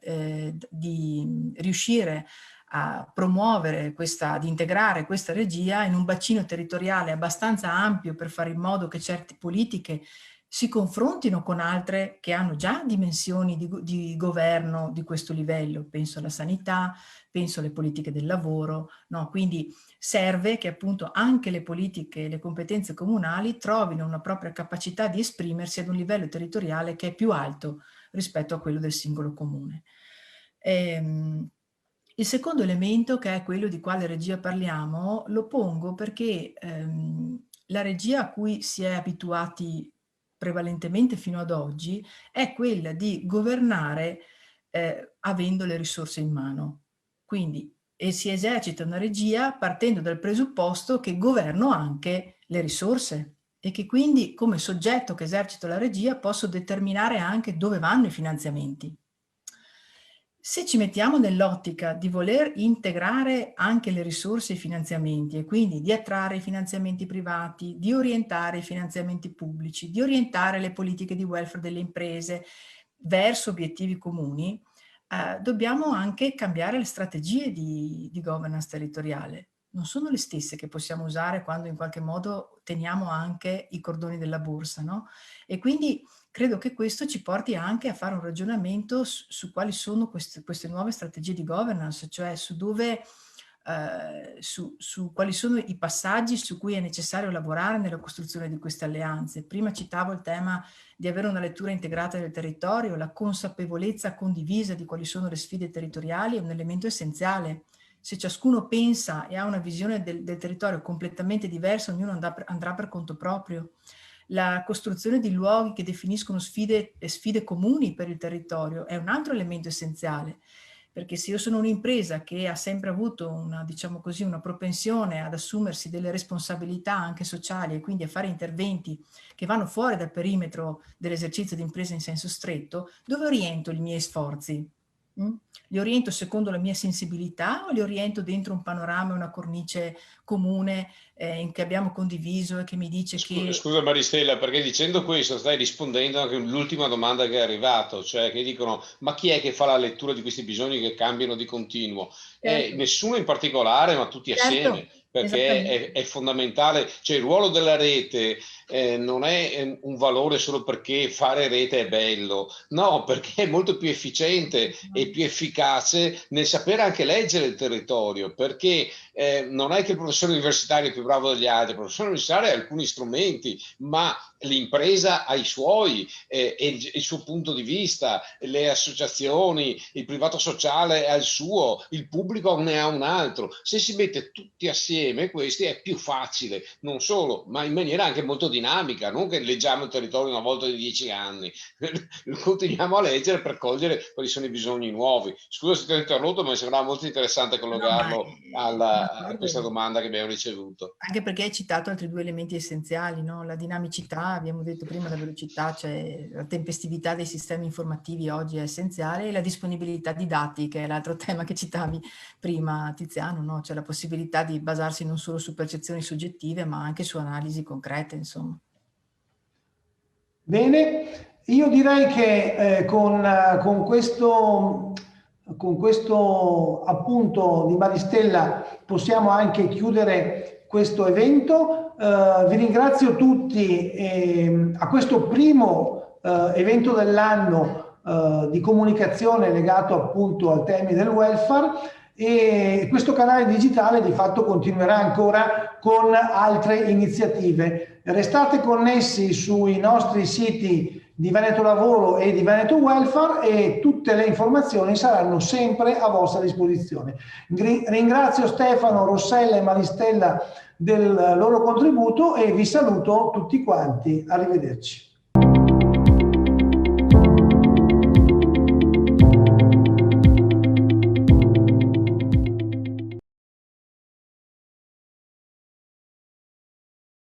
di riuscire a promuovere di integrare questa regia in un bacino territoriale abbastanza ampio per fare in modo che certe politiche si confrontino con altre che hanno già dimensioni di governo di questo livello. Penso alla sanità, penso alle politiche del lavoro, no? Quindi serve che appunto anche le politiche e le competenze comunali trovino una propria capacità di esprimersi ad un livello territoriale che è più alto rispetto a quello del singolo comune. Il secondo elemento, che è quello di quale regia parliamo, lo pongo perché la regia a cui si è abituati prevalentemente fino ad oggi è quella di governare avendo le risorse in mano. Quindi si esercita una regia partendo dal presupposto che governo anche le risorse e che quindi come soggetto che esercita la regia posso determinare anche dove vanno i finanziamenti. Se ci mettiamo nell'ottica di voler integrare anche le risorse e i finanziamenti e quindi di attrarre i finanziamenti privati, di orientare i finanziamenti pubblici, di orientare le politiche di welfare delle imprese verso obiettivi comuni, dobbiamo anche cambiare le strategie di governance territoriale. Non sono le stesse che possiamo usare quando in qualche modo teniamo anche i cordoni della borsa, no? E quindi credo che questo ci porti anche a fare un ragionamento su quali sono queste nuove strategie di governance, cioè su quali sono i passaggi su cui è necessario lavorare nella costruzione di queste alleanze. Prima citavo il tema di avere una lettura integrata del territorio, la consapevolezza condivisa di quali sono le sfide territoriali è un elemento essenziale. Se ciascuno pensa e ha una visione del territorio completamente diversa, ognuno andrà per conto proprio. La costruzione di luoghi che definiscono sfide comuni per il territorio è un altro elemento essenziale. perché se io sono un'impresa che ha sempre avuto una, diciamo così, una propensione ad assumersi delle responsabilità anche sociali e quindi a fare interventi che vanno fuori dal perimetro dell'esercizio di impresa in senso stretto, dove oriento i miei sforzi? Li oriento secondo la mia sensibilità o li oriento dentro un panorama, una cornice comune che abbiamo condiviso e che mi dice che... Scusa Maristella, perché dicendo questo stai rispondendo anche all'ultima domanda che è arrivata, cioè che dicono ma chi è che fa la lettura di questi bisogni che cambiano di continuo? Certo. Nessuno in particolare, ma tutti assieme. Certo, Perché è fondamentale, cioè il ruolo della rete non è un valore solo perché fare rete è bello, no, perché è molto più efficiente e più efficace nel sapere anche leggere il territorio, perché non è che il professore universitario è più bravo degli altri, il professore universitario ha alcuni strumenti, ma l'impresa ha i suoi e il suo punto di vista, le associazioni, il privato sociale ha il suo, il pubblico ne ha un altro. Se si mette tutti assieme questi è più facile, non solo, ma in maniera anche molto dinamica, non che leggiamo il territorio una volta di 10 anni, continuiamo a leggere per cogliere quali sono i bisogni nuovi. Scusa se ti ho interrotto, ma mi sembrava molto interessante collegarlo a questa domanda che abbiamo ricevuto. Anche perché hai citato altri due elementi essenziali, no? La dinamicità, abbiamo detto prima, la velocità, cioè la tempestività dei sistemi informativi oggi è essenziale, e la disponibilità di dati, che è l'altro tema che citavi prima, Tiziano, no? Cioè la possibilità di basarsi non solo su percezioni soggettive, ma anche su analisi concrete, insomma. Bene, io direi che con questo appunto di Maristella possiamo anche chiudere questo evento. Vi ringrazio tutti a questo primo evento dell'anno di comunicazione legato appunto al tema del welfare, e questo canale digitale di fatto continuerà ancora con altre iniziative. Restate connessi sui nostri siti di Veneto Lavoro e di Veneto Welfare e tutte le informazioni saranno sempre a vostra disposizione. Ringrazio Stefano, Rossella e Maristella del loro contributo e vi saluto tutti quanti. Arrivederci.